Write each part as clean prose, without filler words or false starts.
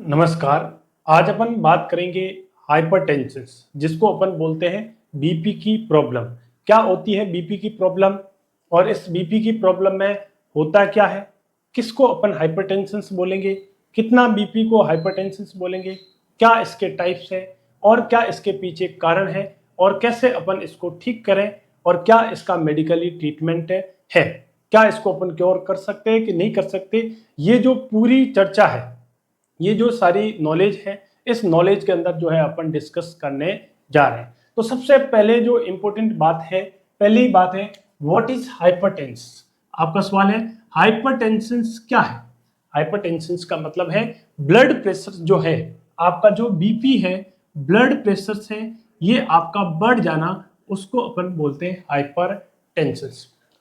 नमस्कार। आज अपन बात करेंगे हाइपरटेंशन, जिसको अपन बोलते हैं बीपी की प्रॉब्लम। क्या होती है बीपी की प्रॉब्लम और इस बीपी की प्रॉब्लम में होता क्या है, किसको अपन हाइपरटेंशन बोलेंगे, कितना बीपी को हाइपरटेंशन बोलेंगे, क्या इसके टाइप्स हैं और क्या इसके पीछे कारण है और कैसे अपन इसको ठीक करें और क्या इसका मेडिकली ट्रीटमेंट है, क्या इसको अपन क्योर कर सकते हैं कि नहीं कर सकते। ये जो पूरी चर्चा है, ये जो सारी नॉलेज है, इस नॉलेज के अंदर जो है अपन डिस्कस करने जा रहे हैं। तो सबसे पहले जो इंपॉर्टेंट बात है, पहली बात है व्हाट इज हाइपरटेंशन। आपका सवाल है हाइपरटेंशन क्या है। हाइपरटेंशन का मतलब है ब्लड प्रेशर जो है, आपका जो बीपी है, ब्लड प्रेशर से ये आपका बढ़ जाना, उसको अपन बोलते हैं हाइपरटेंशन।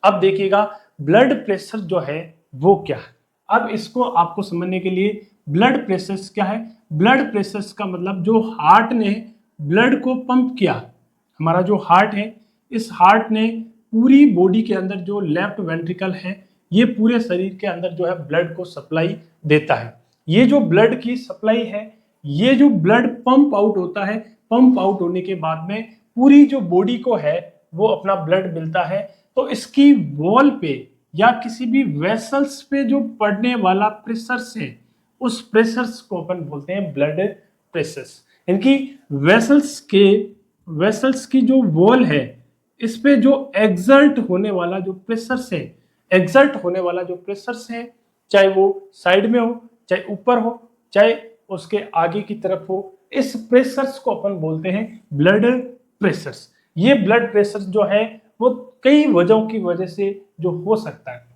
अब देखिएगा ब्लड प्रेशर जो है वो क्या है। अब इसको आपको समझने के लिए ब्लड प्रेशर क्या है। ब्लड प्रेशर का मतलब जो हार्ट ने ब्लड को पंप किया, हमारा जो हार्ट है, इस हार्ट ने पूरी बॉडी के अंदर जो लेफ्ट वेंट्रिकल है, ये पूरे शरीर के अंदर जो है ब्लड को सप्लाई देता है। ये जो ब्लड की सप्लाई है, ये जो ब्लड पंप आउट होता है, पंप आउट होने के बाद में पूरी जो बॉडी को है वो अपना ब्लड मिलता है। तो इसकी वॉल पे या किसी भी वेसल्स पे जो पड़ने वाला प्रेशर है, उस प्रेशर्स को अपन बोलते हैं ब्लड प्रेशर्स। इनकी वेसल्स की जो वॉल है, इस पे जो एग्जर्ट होने वाला जो प्रेशर्स है, एग्जर्ट होने वाला जो प्रेशर्स है, चाहे वो साइड में हो, चाहे ऊपर हो, चाहे उसके आगे की तरफ हो, इस प्रेशर्स को अपन बोलते हैं ब्लड प्रेशर्स। ये ब्लड प्रेशर जो है वो कई वजहों की वजह से जो हो सकता है।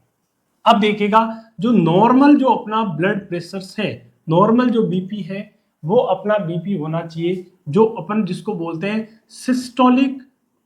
अब देखिएगा जो नॉर्मल जो अपना ब्लड प्रेशर है, नॉर्मल जो बीपी है, वो अपना बीपी होना चाहिए जो अपन जिसको बोलते हैं सिस्टोलिक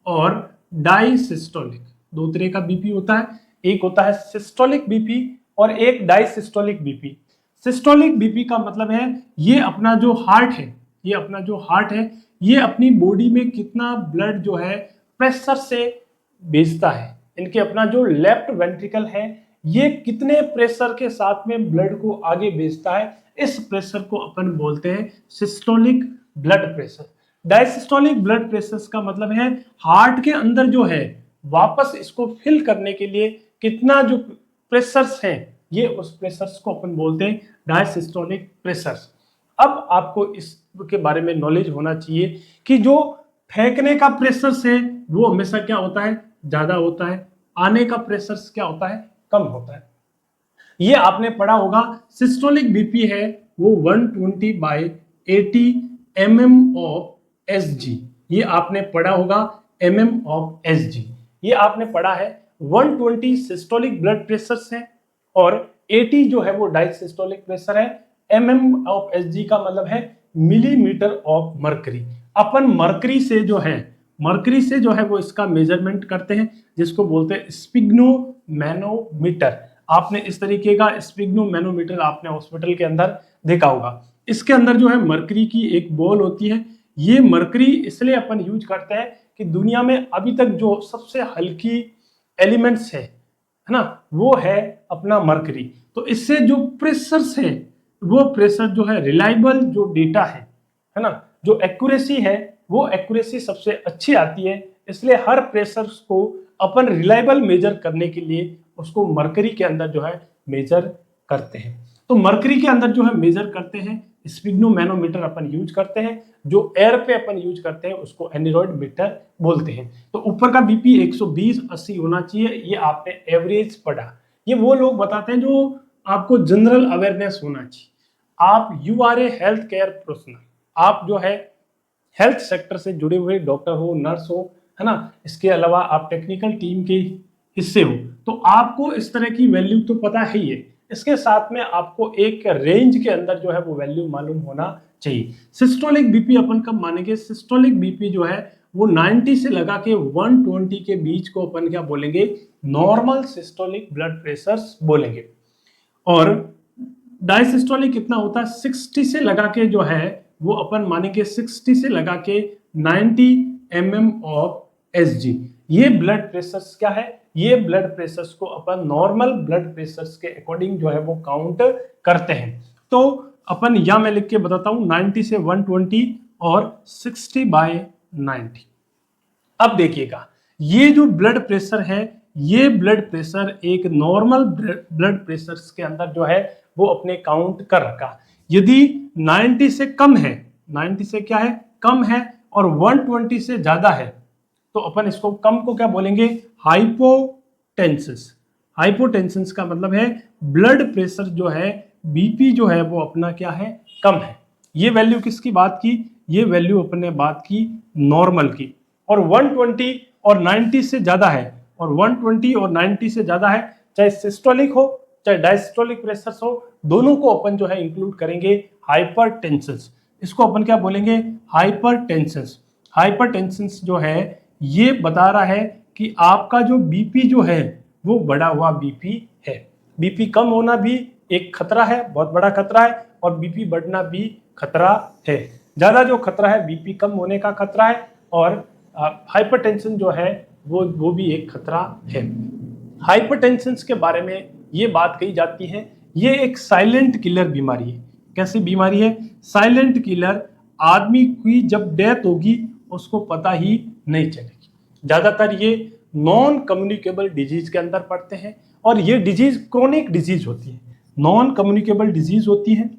और डायसिस्टोलिक। दो तरह का बीपी होता है, एक होता है सिस्टोलिक बीपी और एक डायसिस्टोलिक बीपी। सिस्टोलिक बीपी का मतलब है ये अपना जो हार्ट है, ये अपना जो हार्ट है, ये अपनी बॉडी में कितना ब्लड जो है प्रेशर से भेजता है। इनके अपना जो लेफ्ट वेंट्रिकल है, ये कितने प्रेशर के साथ में ब्लड को आगे भेजता है, इस प्रेशर को अपन बोलते हैं systolic blood pressure. Diastolic blood pressure का मतलब है हार्ट के अंदर जो है वापस इसको फिल करने के लिए कितना जो प्रेशर्स हैं, ये उस प्रेशर्स को अपन बोलते हैं डायसिस्टोलिक प्रेशर्स। अब आपको इसके बारे में नॉलेज होना चाहिए कि जो फेंकने का प्रेशर है वो हमेशा क्या होता है, ज्यादा होता है, आने का प्रेशर क्या होता है, कम होता है। ये आपने पढ़ा होगा सिस्टोलिक बीपी है वो 120/80 mm ऑफ एसजी। ये आपने पढ़ा होगा mm ऑफ एसजी, ये आपने पढ़ा है। 120 सिस्टोलिक ब्लड प्रेशर है और 80 जो है वो डायसिस्टोलिक प्रेशर है। mm ऑफ एसजी का मतलब है millimetre of mercury. Upon mercury से जो है, मर्करी से जो है वो इसका मेजरमेंट करते हैं, जिसको बोलते हैं स्पिग्नोमैनोमीटर। आपने इस तरीके का स्पिग्नोमैनोमीटर आपने हॉस्पिटल के अंदर देखा होगा। इसके अंदर जो है मर्करी की एक बॉल होती है। ये मर्करी इसलिए अपन यूज करते हैं कि दुनिया में अभी तक जो सबसे हल्की एलिमेंट्स है ना, वो है अपना मर्करी। तो इससे जो प्रेशर है, वो प्रेशर जो है रिलायबल जो डेटा है ना, जो एक्यूरेसी है, वो एक्यूरेसी सबसे अच्छी आती है। इसलिए हर प्रेशर को अपन रिलायबल मेजर करने के लिए उसको मरकरी के अंदर जो है मेजर करते हैं। तो मरकरी के अंदर जो है मेजर करते हैं, स्पिग्नोमैनोमीटर अपन यूज करते हैं। जो एयर पे अपन यूज करते हैं उसको एनीरॉइड मीटर बोलते हैं। तो ऊपर का बीपी 120/80 होना चाहिए, ये आपने एवरेज पढ़ा। ये वो लोग बताते हैं जो आपको जनरल अवेयरनेस होना चाहिए। आप you are a health care professional, आप जो है हेल्थ सेक्टर से जुड़े हुए डॉक्टर हो, नर्स हो, है ना, इसके अलावा आप टेक्निकल टीम के हिस्से हो, तो आपको इस तरह की वैल्यू तो पता ही है। इसके साथ में आपको एक रेंज के अंदर जो है वो वैल्यू मालूम होना चाहिए। सिस्टोलिक बीपी अपन कब मानेंगे, सिस्टोलिक बीपी जो है वो 90 से लगा के 120 के बीच को अपन क्या बोलेंगे, नॉर्मल सिस्टोलिक ब्लड प्रेशर बोलेंगे। और डायसिस्टोलिक कितना होता है, 60 से लगा के जो है वो अपन मानेंगे 60 से लगा के 90 mm ऑफ एसजी। ये ब्लड प्रेशर क्या है, ये ब्लड प्रेशर को अपन नॉर्मल ब्लड प्रेशर के अकॉर्डिंग जो है वो काउंट करते हैं। तो अपन या मैं लिख के बताता हूं 90 से 120 और 60/90। अब देखिएगा ये जो ब्लड प्रेशर है, ये ब्लड प्रेशर एक नॉर्मल ब्लड प्रेशर के अंदर जो है वो अपने काउंट कर रखा। यदि 90 से कम है, 90 से क्या है कम है, और 120 से ज्यादा है, तो अपन इसको कम को क्या बोलेंगे, हाइपोटेंसिस। हाइपोटेंसिस का मतलब है ब्लड प्रेशर जो है, बीपी जो है वो अपना क्या है, कम है। ये वैल्यू किसकी बात की, ये वैल्यू अपने बात की नॉर्मल की। और 120 और 90 से ज्यादा है, और 120 और 90 से ज्यादा है, चाहे सिस्टोलिक हो चाहे डायस्टोलिक प्रेशर हो, दोनों को अपन जो है इंक्लूड करेंगे हाइपरटेंसिस। इसको अपन क्या बोलेंगे, हाइपरटेंसिस। हाइपरटेंसिस जो है ये बता रहा है कि आपका जो बीपी जो है वो बढ़ा हुआ बीपी है। बीपी कम होना भी एक खतरा है, बहुत बड़ा खतरा है, और बीपी बढ़ना भी खतरा है। ज्यादा जो खतरा है बीपी कम होने का खतरा है, और हाइपरटेंशन जो है वो भी एक खतरा है। हाइपरटेंशन के बारे में ये बात कही जाती है, ये एक साइलेंट किलर बीमारी है। कैसी बीमारी है, साइलेंट किलर। आदमी की जब डेथ होगी उसको पता ही नहीं चलेगी। ज्यादातर ये नॉन कम्युनिकेबल डिजीज के अंदर पड़ते हैं, और ये डिजीज क्रोनिक डिजीज होती है। नॉन कम्युनिकेबल डिजीज होती है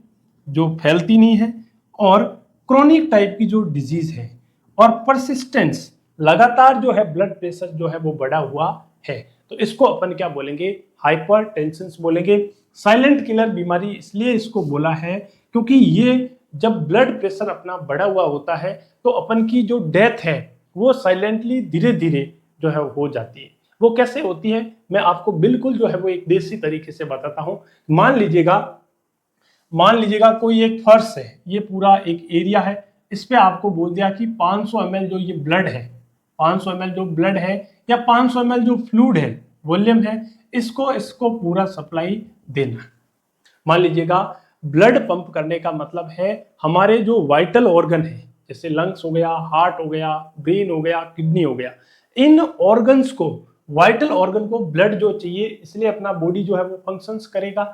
जो फैलती नहीं है, और क्रोनिक टाइप की जो डिजीज है, और परसिस्टेंस, लगातार जो है ब्लड प्रेशर जो है वो बढ़ा हुआ है, तो इसको अपन क्या बोलेंगे, हाइपरटेंशन बोलेंगे। साइलेंट किलर बीमारी इसलिए इसको बोला है क्योंकि ये जब ब्लड प्रेशर अपना बढ़ा हुआ होता है तो अपन की जो डेथ है वो साइलेंटली धीरे धीरे जो है हो जाती है। वो कैसे होती है मैं आपको बिल्कुल जो है वो एक देसी तरीके से बताता हूँ। मान लीजिएगा कोई एक फर्श है, ये पूरा एक एरिया है, इस पे आपको बोल दिया कि 500 ml जो ये ब्लड है, 500 ml जो ब्लड है या 500 ml जो फ्लूइड है, वॉल्यूम है, इसको पूरा सप्लाई देना। मान लीजिएगा ब्लड पंप करने का मतलब है हमारे जो वाइटल ऑर्गन है, जैसे लंग्स हो गया, हार्ट हो गया, ब्रेन हो गया, किडनी हो गया, इन ऑर्गन्स को, वाइटल ऑर्गन को ब्लड जो चाहिए, इसलिए अपना बॉडी जो है वो फंक्शंस करेगा।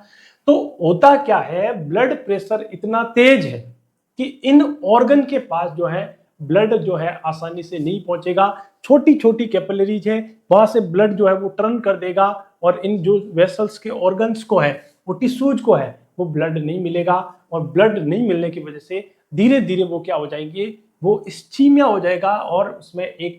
तो होता क्या है, ब्लड प्रेशर इतना तेज है कि इन ऑर्गन के पास जो है ब्लड जो है आसानी से नहीं पहुंचेगा। छोटी छोटी कैपिलरीज है, वहां से ब्लड जो है वो टर्न कर देगा, और इन जो वेसल्स के ऑर्गन्स को है, वो टिश्यूज को है, वो ब्लड नहीं मिलेगा, और ब्लड नहीं मिलने की वजह से धीरे धीरे वो क्या हो जाएंगे, वो इस्चीमिया हो जाएगा, और उसमें एक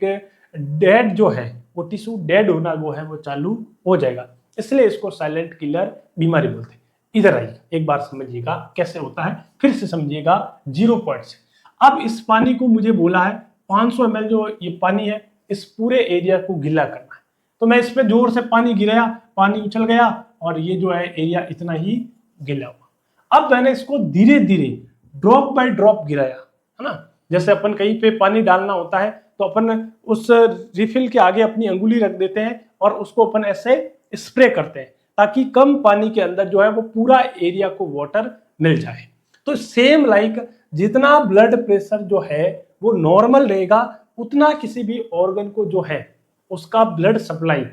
डेड जो है वो टिश्यू डेड होना वो है वो चालू हो जाएगा। इसलिए इसको साइलेंट किलर बीमारी बोलते हैं। इधर आइए एक बार समझिएगा कैसे होता है, फिर से समझिएगा 0 पॉइंट से। अब इस पानी को मुझे बोला है 500 ml जो ये पानी है इस पूरे एरिया को गीला करना है, तो मैं इस पे जोर से पानी गिराया, पानी उछल गया, और ये जो है एरिया इतना ही गीला हुआ। अब मैंने इसको धीरे धीरे ड्रॉप बाय ड्रॉप गिराया, है ना। जैसे अपन कहीं पे पानी डालना होता है तो अपन उस रिफिल के आगे अपनी अंगुली रख देते हैं और उसको अपन ऐसे स्प्रे करते हैं ताकि कम पानी के अंदर जो है वो पूरा एरिया को वाटर मिल जाए। तो सेम लाइक जितना ब्लड प्रेशर जो है वो नॉर्मल रहेगा, उतना किसी भी ऑर्गन को जो है उसका ब्लड सप्लाई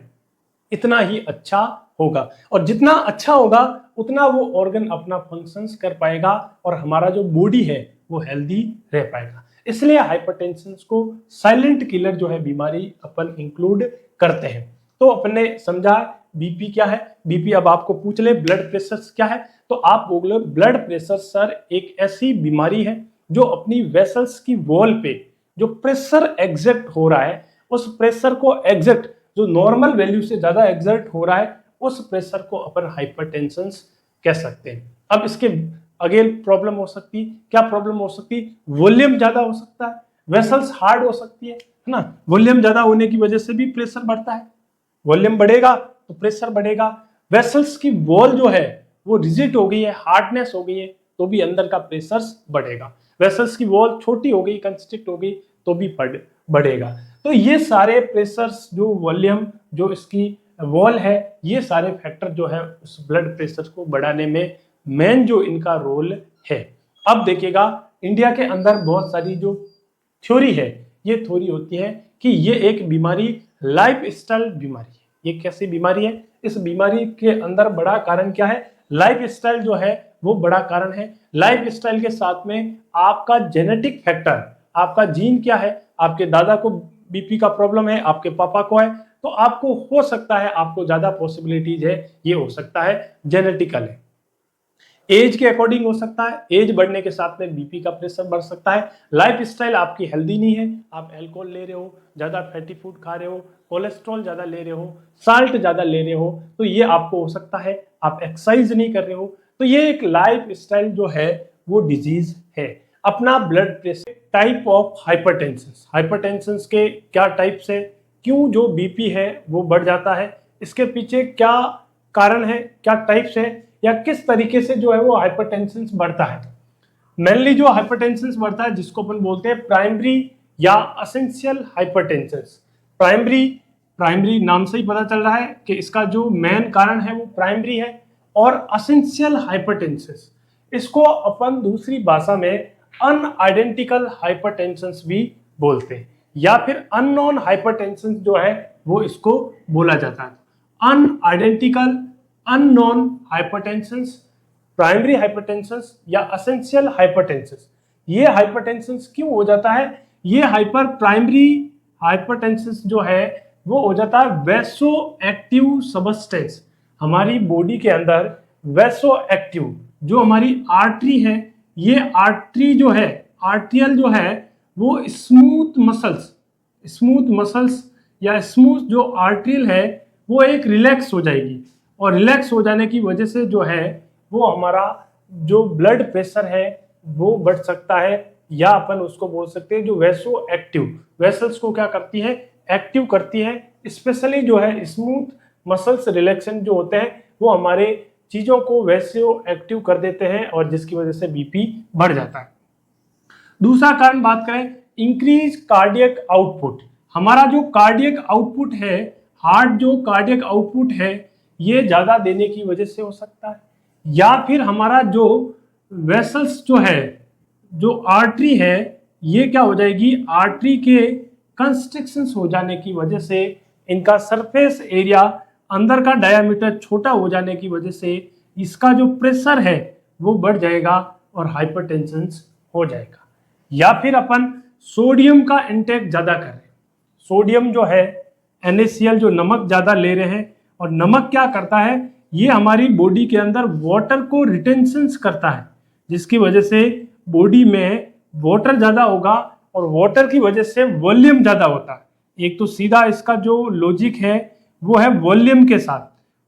इतना ही अच्छा होगा, और जितना अच्छा होगा उतना वो ऑर्गन अपना फंक्शंस कर पाएगा, और हमारा जो बॉडी है वो हेल्दी रह पाएगा। इसलिए हाइपरटेंशन को साइलेंट किलर जो है बीमारी अपन इंक्लूड करते हैं। तो अपने समझा बीपी क्या है। बीपी अब आपको पूछ ले ब्लड प्रेशर क्या है, तो आप बोले ब्लड प्रेशर सर एक ऐसी बीमारी है जो अपनी वेसल्स की वॉल पे जो प्रेशर एग्जर्ट हो रहा है, उस प्रेशर को एग्जर्ट जो नॉर्मल वैल्यू से ज्यादा एग्जर्ट हो रहा है, उस प्रेशर को अपन हाइपरटेंशन कह सकते हैं। अब इसके अगेन प्रॉब्लम हो सकती है, क्या प्रॉब्लम हो सकती है, वॉल्यूम ज्यादा हो सकता है, वेसल्स हार्ड हो सकती है ना। वॉल्यूम ज्यादा होने की वजह से भी प्रेशर बढ़ता है, वॉल्यूम बढ़ेगा तो प्रेशर बढ़ेगा। वेसल्स की वॉल जो है वो रिजिड हो गई है, हार्डनेस हो गई है, तो भी अंदर का प्रेशर बढ़ेगा। वेसल्स की वॉल छोटी हो गई, कंस्ट्रिक्ट हो गई, तो भी बढ़ेगा। तो ये सारे प्रेशर्स, जो वॉल्यूम, जो इसकी वॉल है, ये सारे फैक्टर जो है उस ब्लड प्रेशर को बढ़ाने में मेन जो इनका रोल है। अब देखिएगा इंडिया के अंदर बहुत सारी जो थ्योरी है, ये थ्योरी होती है कि ये एक बीमारी लाइफस्टाइल बीमारी है। ये कैसी बीमारी है, इस बीमारी के अंदर बड़ा कारण क्या है, लाइफस्टाइल जो है वो बड़ा कारण है। लाइफ स्टाइल के साथ में आपका जेनेटिक फैक्टर, आपका जीन क्या है, आपके दादा को बीपी का प्रॉब्लम है, आपके पापा को है, तो आपको हो सकता है, आपको ज्यादा पॉसिबिलिटीज है, ये हो सकता है जेनेटिकल है। एज के अकॉर्डिंग हो सकता है, एज बढ़ने के साथ में बीपी का प्रेशर बढ़ सकता है। लाइफ स्टाइल आपकी हेल्दी नहीं है, आप अल्कोहल ले रहे हो, ज्यादा फैटी फूड खा रहे हो, कोलेस्ट्रॉल ज्यादा ले रहे हो, साल्ट ज्यादा ले रहे हो, तो ये आपको हो सकता है। आप एक्सरसाइज नहीं कर रहे हो, तो ये एक लाइफ स्टाइल जो है वो डिजीज है। अपना blood pressure, type of hypertension, hypertension के क्या टाइप्स है, क्यों जो बीपी है वो बढ़ जाता है, इसके पीछे क्या कारण है, क्या टाइप्स है, या किस तरीके से जो है वो हाइपरटेंशन बढ़ता है। मेनली जो हाइपरटेंशन बढ़ता है जिसको अपन बोलते हैं प्राइमरी या एसेंशियल हाइपरटेंशन। प्राइमरी, प्राइमरी नाम से ही पता चल रहा है कि इसका जो मेन कारण है वो प्राइमरी है। और एसेंशियल हाइपरटेंशन इसको अपन दूसरी भाषा में अनआइडेंटिकल हाइपरटेंशन भी बोलते हैं, या फिर अननोन हाइपरटेंशन जो है वो इसको बोला जाता है। अनआइडेंटिकल, अननोन हाइपरटेंशन, प्राइमरी हाइपरटेंशन या एसेंशियल हाइपरटेंशन। ये हाइपरटेंशन क्यों हो जाता है, ये हाइपर प्राइमरी हाइपरटेंशन जो है वो हो जाता है वैसो एक्टिव सबस्टेंस। हमारी बॉडी के अंदर वैसो एक्टिव जो हमारी आर्टरी है, ये आर्टरी जो है, आर्टियल जो है वो स्मूथ मसल्स, स्मूथ मसल्स या स्मूथ जो आर्टरियल है वो एक रिलैक्स हो जाएगी, और रिलैक्स हो जाने की वजह से जो है वो हमारा जो ब्लड प्रेशर है वो बढ़ सकता है, या अपन उसको बोल सकते हैं जो वैसो एक्टिव, वेसल्स को क्या करती है, एक्टिव करती है। स्पेशली जो है स्मूथ मसल्स रिलैक्सेशन जो होते हैं वो हमारे चीजों को वैसो एक्टिव कर देते हैं, और जिसकी वजह से बीपी बढ़ जाता है। दूसरा कारण बात करें, इंक्रीज कार्डियक आउटपुट। हमारा जो कार्डियक आउटपुट है, हार्ट जो कार्डियक आउटपुट है ये ज्यादा देने की वजह से हो सकता है, या फिर हमारा जो वेसल्स जो है, जो आर्टरी है, ये क्या हो जाएगी, आर्टरी के कंस्ट्रिक्शन हो जाने की वजह से, इनका सरफेस एरिया, अंदर का डायामीटर छोटा हो जाने की वजह से इसका जो प्रेशर है वो बढ़ जाएगा और हाइपरटेंशन हो जाएगा। या फिर अपन सोडियम का इंटेक ज्यादा कर रहे हैं, सोडियम जो है NaCl जो नमक ज्यादा ले रहे हैं, और नमक क्या करता है, ये हमारी बॉडी के अंदर वाटर को रिटेंशन करता है, जिसकी वजह से बॉडी में वाटर ज्यादा होगा, और वाटर की वजह से वॉल्यूम ज्यादा होता है। एक तो सीधा इसका जो लॉजिक है वो है वॉल्यूम के साथ,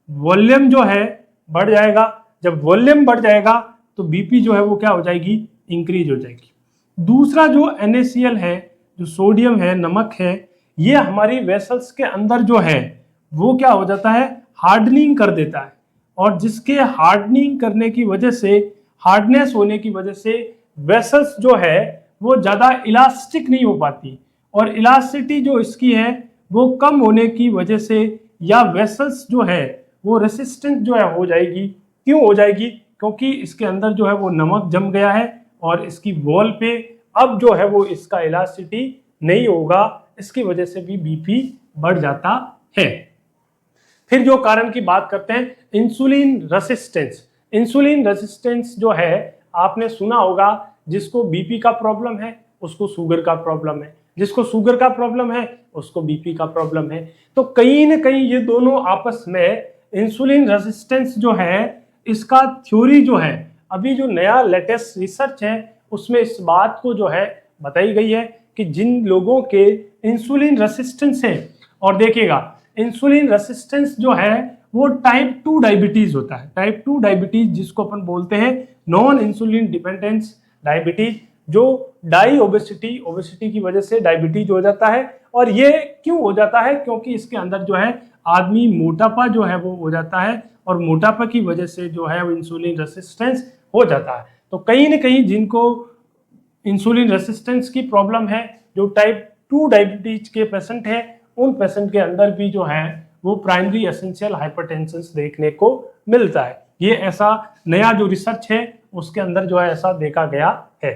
वॉल्यूम जो है बढ़ जाएगा, जब वॉल्यूम बढ़ जाएगा तो बीपी जो है वो क्या हो जाएगी, इंक्रीज हो जाएगी। दूसरा जो NaCl है, जो सोडियम है, नमक है, ये हमारी वेसल्स के अंदर जो है वो क्या हो जाता है, हार्डनिंग कर देता है, और जिसके हार्डनिंग करने की वजह से, हार्डनेस होने की वजह से वेसल्स जो है वो ज्यादा इलास्टिक नहीं हो पाती, और इलास्टिसिटी जो इसकी है वो कम होने की वजह से, या वेसल्स जो है वो रेसिस्टेंट जो है हो जाएगी। क्यों हो जाएगी, क्योंकि इसके अंदर जो है वो नमक जम गया है, और इसकी वॉल पे अब जो है वो इसका इलास्टिसिटी नहीं होगा, इसकी वजह से भी बीपी बढ़ जाता है। फिर जो कारण की बात करते हैं, इंसुलिन रेसिस्टेंस। इंसुलिन रेसिस्टेंस जो है आपने सुना होगा, जिसको बीपी का प्रॉब्लम है उसको शुगर का प्रॉब्लम है, जिसको शुगर का प्रॉब्लम है उसको बीपी का प्रॉब्लम है। तो कहीं ना कहीं ये दोनों आपस में, इंसुलिन रेसिस्टेंस जो है इसका थ्योरी जो है, अभी जो नया लेटेस्ट रिसर्च है उसमें इस बात को जो है बताई गई है कि जिन लोगों के इंसुलिन रेसिस्टेंस है, और देखिएगा इंसुलिन रेसिस्टेंस जो है वो टाइप 2 डायबिटीज होता है। टाइप 2 डायबिटीज जिसको अपन बोलते हैं नॉन इंसुलिन डिपेंडेंस डायबिटीज, जो डाई ओबेसिटी, ओबेसिटी की वजह से डायबिटीज हो जाता है। और ये क्यों हो जाता है, क्योंकि इसके अंदर जो है आदमी मोटापा जो है वो हो जाता है, और मोटापा की वजह से जो है वो इंसुलिन रेसिस्टेंस हो जाता है। तो कहीं ना कहीं जिनको इंसुलिन रेसिस्टेंस की प्रॉब्लम है, जो टाइप 2 डायबिटीज के पेशेंट है, उन पेशेंट के अंदर भी जो है वो प्राइमरी एसेंशियल हाइपरटेंशन देखने को मिलता है। ये ऐसा नया जो रिसर्च है उसके अंदर जो है ऐसा देखा गया है।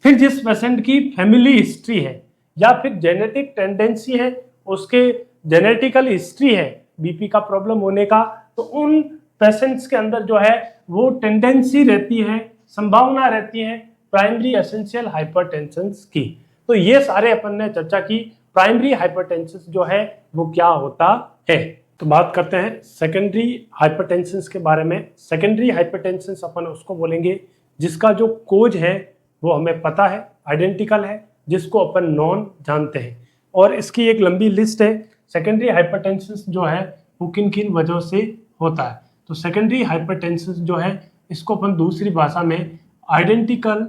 फिर जिस पेशेंट की फैमिली हिस्ट्री है या फिर जेनेटिक टेंडेंसी है, उसके जेनेटिकल हिस्ट्री है बीपी का प्रॉब्लम होने का, तो उन पेशेंट्स के अंदर जो है वो टेंडेंसी रहती है, संभावना रहती है प्राइमरी एसेंशियल हाइपरटेंशन की। तो ये सारे अपन ने चर्चा की प्राइमरी हाइपरटेंशन जो है वो क्या होता है। तो बात करते हैं सेकेंडरी हाइपरटेंशन के बारे में। सेकेंडरी हाइपरटेंशन अपन उसको बोलेंगे जिसका जो कोज है वो हमें पता है, आइडेंटिकल है, जिसको अपन नॉन जानते हैं, और इसकी एक लंबी लिस्ट है। सेकेंडरी हाइपरटेंशन जो है वो किन किन वजहों से होता है। तो सेकेंडरी हाइपरटेंशन जो है इसको अपन दूसरी भाषा में आइडेंटिकल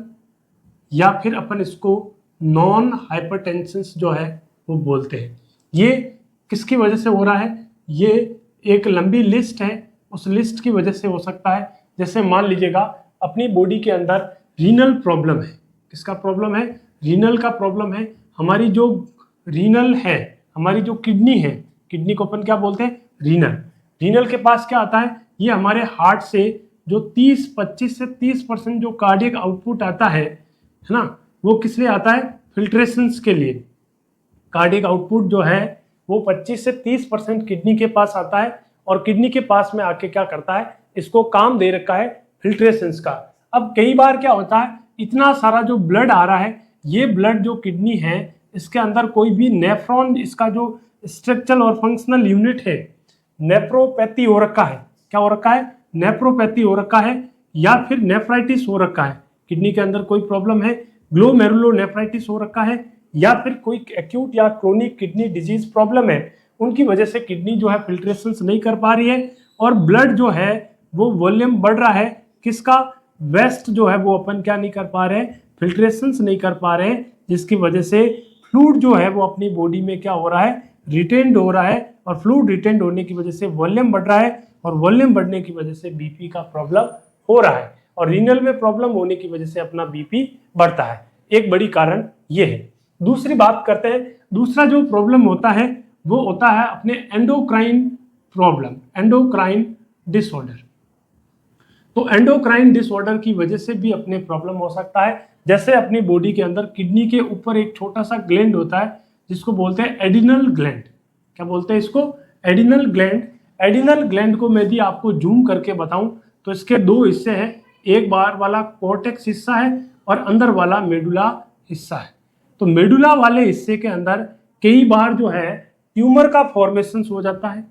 या फिर अपन इसको नॉन हाइपरटेंशन जो है वो बोलते हैं। ये किसकी वजह से हो रहा है, ये एक लंबी लिस्ट है, उस लिस्ट की वजह से हो सकता है। जैसे मान लीजिएगा अपनी बॉडी के अंदर रीनल प्रॉब्लम है। किसका प्रॉब्लम है, रीनल का प्रॉब्लम है। हमारी जो रीनल है, हमारी जो किडनी है, किडनी को अपन क्या बोलते हैं, रीनल। रीनल के पास क्या आता है, ये हमारे हार्ट से जो 25 से 30% जो कार्डियक आउटपुट आता है ना, वो किस लिए आता है, फिल्ट्रेशंस के लिए। कार्डियक आउटपुट जो है वो 25 से 30% किडनी के पास आता है, और किडनी के पास में आके क्या करता है, इसको काम दे रखा है फिल्ट्रेशंस का। अब कई बार क्या होता है, इतना सारा जो ब्लड आ रहा है, ये ब्लड जो किडनी है इसके अंदर कोई भी नेफ्रॉन, इसका जो स्ट्रक्चरल और फंक्शनल यूनिट है, नेफ्रोपैथी हो रखा है। क्या हो रखा है, नेफ्रोपैथी हो रखा है, या फिर नेफ्राइटिस हो रखा है। किडनी के अंदर कोई प्रॉब्लम है, ग्लोमेरुलोनेफ्राइटिस हो रखा है, या फिर कोई एक्यूट या क्रोनिक किडनी डिजीज प्रॉब्लम है, उनकी वजह से किडनी जो है फिल्ट्रेशन नहीं कर पा रही है, और ब्लड जो है वो वॉल्यूम बढ़ रहा है किसका, वेस्ट जो है वो अपन क्या नहीं कर पा रहे हैं, फिल्ट्रेशन नहीं कर पा रहे हैं, जिसकी वजह से फ्लूइड जो है वो अपनी बॉडी में क्या हो रहा है, रिटेन्ड हो रहा है, और फ्लूइड रिटेन्ड होने की वजह से वॉल्यूम बढ़ रहा है, और वॉल्यूम बढ़ने की वजह से बीपी का प्रॉब्लम हो रहा है, और रीनल में प्रॉब्लम होने की वजह से अपना बीपी बढ़ता है। एक बड़ी कारण ये है। दूसरी बात करते हैं, दूसरा जो प्रॉब्लम होता है वो होता है अपने एंडोक्राइन प्रॉब्लम, एंडोक्राइन डिसऑर्डर। तो एंडोक्राइन डिसऑर्डर की वजह से भी अपने प्रॉब्लम हो सकता है। जैसे अपनी बॉडी के अंदर किडनी के ऊपर एक छोटा सा ग्लैंड होता है जिसको बोलते हैं एडिनल ग्लैंड। क्या बोलते हैं इसको, एडिनल ग्लैंड। एडिनल ग्लैंड को मैं यदि आपको जूम करके बताऊं तो इसके दो हिस्से हैं, एक बाहर वाला कॉर्टेक्स हिस्सा है और अंदर वाला मेडुला हिस्सा है। तो मेडुला वाले हिस्से के अंदर कई बार जो है ट्यूमर का फॉर्मेशन हो जाता है,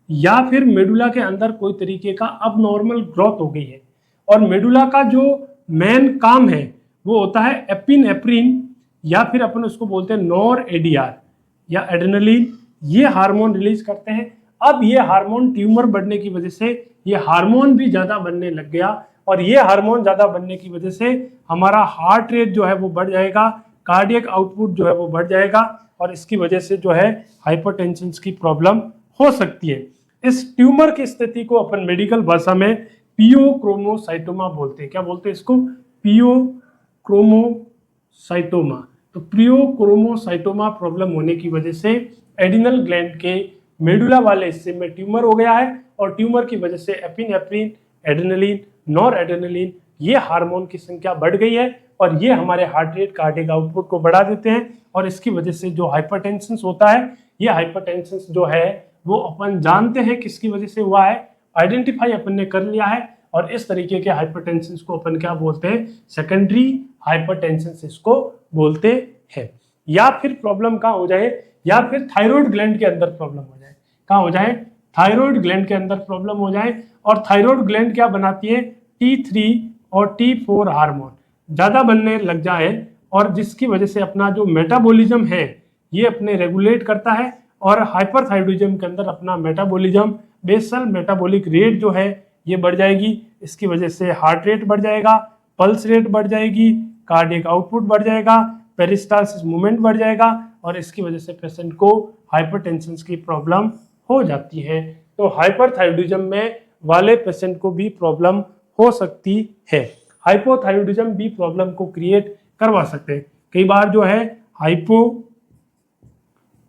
या फिर मेडुला के अंदर कोई तरीके का अब नॉर्मल ग्रोथ हो गई है, और मेडुला का जो मेन काम है वो होता है एपिनेफ्रिन, या फिर अपन उसको बोलते हैं नॉर एडीआर या एड्रेनलिन, ये हार्मोन रिलीज करते हैं। अब ये हार्मोन ट्यूमर बढ़ने की वजह से ये हार्मोन भी ज्यादा बनने लग गया, और ये हार्मोन ज्यादा बनने की वजह से हमारा हार्ट रेट जो है वो बढ़ जाएगा, कार्डियक आउटपुट जो है वो बढ़ जाएगा, और इसकी वजह से जो है हाइपरटेंशन की प्रॉब्लम हो सकती है। इस ट्यूमर की स्थिति को अपन मेडिकल भाषा में पियोक्रोमोसाइटोमा बोलते हैं। क्या बोलते हैं इसको, पियोक्रोमोसाइटोमा। तो पियोक्रोमोसाइटोमा प्रॉब्लम होने की वजह से एडिनल ग्लैंड के मेडुला वाले हिस्से में ट्यूमर हो गया है, और ट्यूमर की वजह से एपिनेफ्रिन, एड्रेनलिन, नॉर एड्रेनलिन, ये हार्मोन की संख्या बढ़ गई है, और ये हमारे हार्ट रेट, कार्डियक आउटपुट को बढ़ा देते हैं, और इसकी वजह से जो हाइपरटेंशन होता है, ये हाइपरटेंशन जो है वो अपन जानते हैं किसकी वजह से हुआ है, आइडेंटिफाई अपन ने कर लिया है, और इस तरीके के हाइपरटेंशन को अपन क्या बोलते हैं, सेकेंडरी हाइपरटेंशन इसको बोलते हैं। या फिर प्रॉब्लम कहाँ हो जाए, या फिर थायराइड ग्लैंड के अंदर प्रॉब्लम हो जाए। कहाँ हो जाए, थायराइड ग्लैंड के अंदर प्रॉब्लम हो जाए, और थायराइड ग्लैंड क्या बनाती है, T3 और T4 हार्मोन ज्यादा बनने लग जाए, और जिसकी वजह से अपना जो मेटाबॉलिज्म है ये अपने रेगुलेट करता है, और हाइपरथायरॉइडिज्म के अंदर अपना मेटाबॉलिज्म, बेसल मेटाबॉलिक रेट जो है ये बढ़ जाएगी। इसकी वजह से हार्ट रेट बढ़ जाएगा, पल्स रेट बढ़ जाएगी, कार्डियक आउटपुट बढ़ जाएगा, पेरिस्टालसिस मूवमेंट बढ़ जाएगा, और इसकी वजह से पेशेंट को हाइपरटेंशन की प्रॉब्लम हो जाती है। तो हाइपरथायरॉइडिज्म में वाले पेशेंट को भी प्रॉब्लम हो सकती है। हाइपोथायरॉइडिज्म भी प्रॉब्लम को क्रिएट करवा सकते हैं। कई बार जो है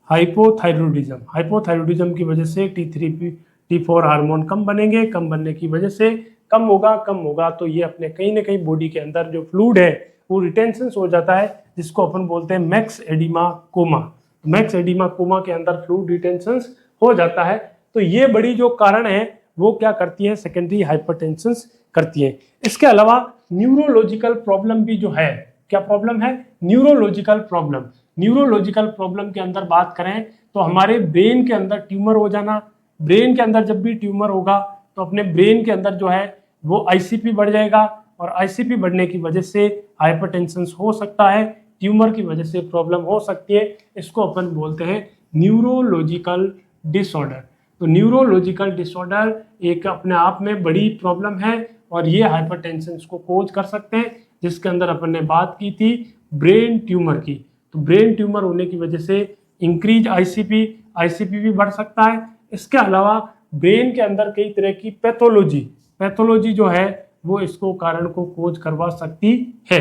हाइपोथायरॉइडिज्म की वजह से T3 T4 हार्मोन कम बनेंगे, कम बनने की वजह से कम होगा तो ये अपने कहीं ना कहीं बॉडी के अंदर जो फ्लूइड है वो रिटेंशन हो जाता है, जिसको अपन बोलते हैं myxoedema coma. Myxoedema coma के अंदर फ्लूइड रिटेंशन हो जाता है। तो ये बड़ी जो कारण है वो क्या करती है, सेकेंडरी हाइपरटेंशन करती है। इसके अलावा न्यूरोलॉजिकल प्रॉब्लम भी जो है, क्या प्रॉब्लम है, न्यूरोलॉजिकल प्रॉब्लम। न्यूरोलॉजिकल प्रॉब्लम के अंदर बात करें तो हमारे ब्रेन के अंदर ट्यूमर हो जाना, ब्रेन के अंदर जब भी ट्यूमर होगा तो अपने ब्रेन के अंदर जो है वो आईसीपी बढ़ जाएगा, और आईसीपी बढ़ने की वजह से हाइपरटेंशन हो सकता है, ट्यूमर की वजह से प्रॉब्लम हो सकती है। इसको अपन बोलते हैं न्यूरोलॉजिकल डिसऑर्डर। तो न्यूरोलॉजिकल डिसऑर्डर एक अपने आप में बड़ी प्रॉब्लम है, और ये हाइपरटेंशन को कोज कर सकते हैं, जिसके अंदर अपन ने बात की थी ब्रेन ट्यूमर की। तो ब्रेन ट्यूमर होने की वजह से इंक्रीज आईसीपी, आईसीपी भी बढ़ सकता है। इसके अलावा ब्रेन के अंदर कई तरह की पैथोलॉजी जो है वो इसको कारण को कोज करवा सकती है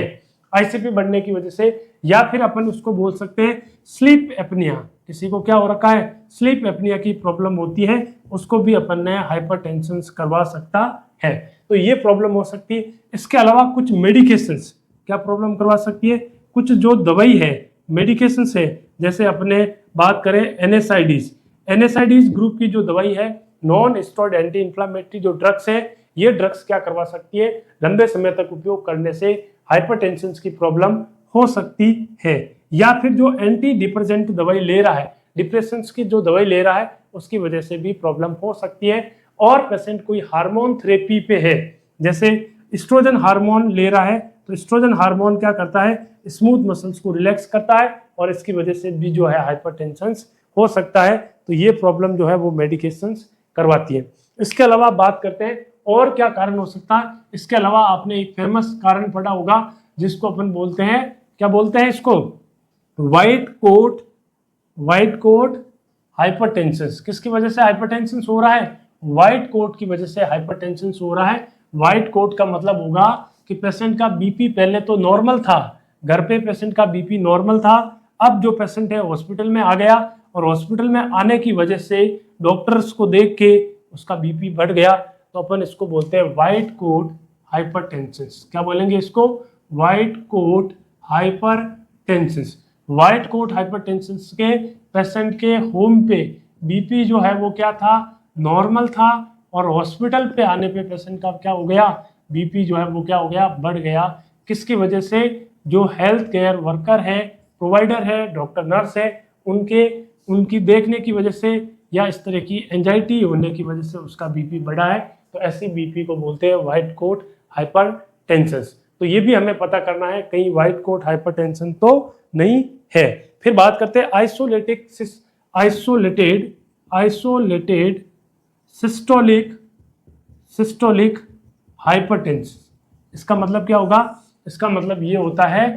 आईसीपी बढ़ने की वजह से। या फिर अपन उसको बोल सकते हैं स्लीप एपनिया। किसी को क्या हो रखा है, स्लीप एपनिया की प्रॉब्लम होती है, उसको भी अपन ने हाइपरटेंशन करवा सकता है। तो ये प्रॉब्लम हो सकती है। इसके अलावा कुछ मेडिकेशंस क्या प्रॉब्लम करवा सकती है, कुछ जो दवाई है, मेडिकेशंस है, जैसे अपने बात करें एनएसआईडीज ग्रुप की जो दवाई है, नॉन स्टेरॉइड एंटी इंफ्लेमेटरी जो ड्रग्स है, ये ड्रग्स क्या करवा सकती है, लंबे समय तक उपयोग करने से हाइपरटेंशन की प्रॉब्लम हो सकती है। या फिर जो एंटी डिप्रेसेंट दवाई ले रहा है, डिप्रेशन की जो दवाई ले रहा है, उसकी वजह से भी प्रॉब्लम हो सकती है। और पेशेंट कोई हार्मोन थेरेपी पे है, जैसे एस्ट्रोजन हार्मोन ले रहा है, तो एस्ट्रोजन हार्मोन क्या करता है, स्मूथ मसल्स को रिलैक्स करता है, और इसकी वजह से भी जो है हाइपरटेंशन हो सकता है। तो ये प्रॉब्लम जो है वो मेडिकेशंस करवाती है। इसके अलावा बात करते हैं और क्या कारण हो सकता है। इसके अलावा आपने एक फेमस कारण पढ़ा होगा जिसको अपन बोलते हैं, क्या बोलते हैं इसको, व्हाइट कोट हाइपरटेंशन। किसकी वजह से हाइपरटेंशन हो रहा है, व्हाइट कोट की वजह से हाइपरटेंशन हो रहा है। व्हाइट कोट का मतलब होगा कि पेशेंट का बीपी पहले तो नॉर्मल था, घर पे पेशेंट का बीपी नॉर्मल था, अब जो पेशेंट है हॉस्पिटल में आ गया, और हॉस्पिटल में आने की वजह से डॉक्टर्स को देख के उसका बीपी बढ़ गया, तो अपन इसको बोलते हैं व्हाइट कोट हाइपरटेंशन। क्या बोलेंगे इसको, white coat hypertension. White coat hypertension के पेशेंट के होम पे बीपी जो है वो क्या था, नॉर्मल था, और हॉस्पिटल पे आने पे पेशेंट का क्या हो गया, बीपी जो है वो क्या हो गया, बढ़ गया। किसकी वजह से, जो हेल्थ केयर वर्कर है, प्रोवाइडर है, डॉक्टर नर्स है, उनकी देखने की वजह से, या इस तरह की एंजाइटी होने की वजह से उसका बीपी बढ़ा है। तो ऐसी बीपी को बोलते हैं व्हाइट कोट हाइपरटेंशन। तो ये भी हमें पता करना है, कहीं व्हाइट कोट हाइपरटेंशन तो नहीं है। फिर बात करते हैं आइसोलेटेड सिस्टोलिक हाइपरटेंशन। इसका मतलब क्या होगा, इसका मतलब ये होता है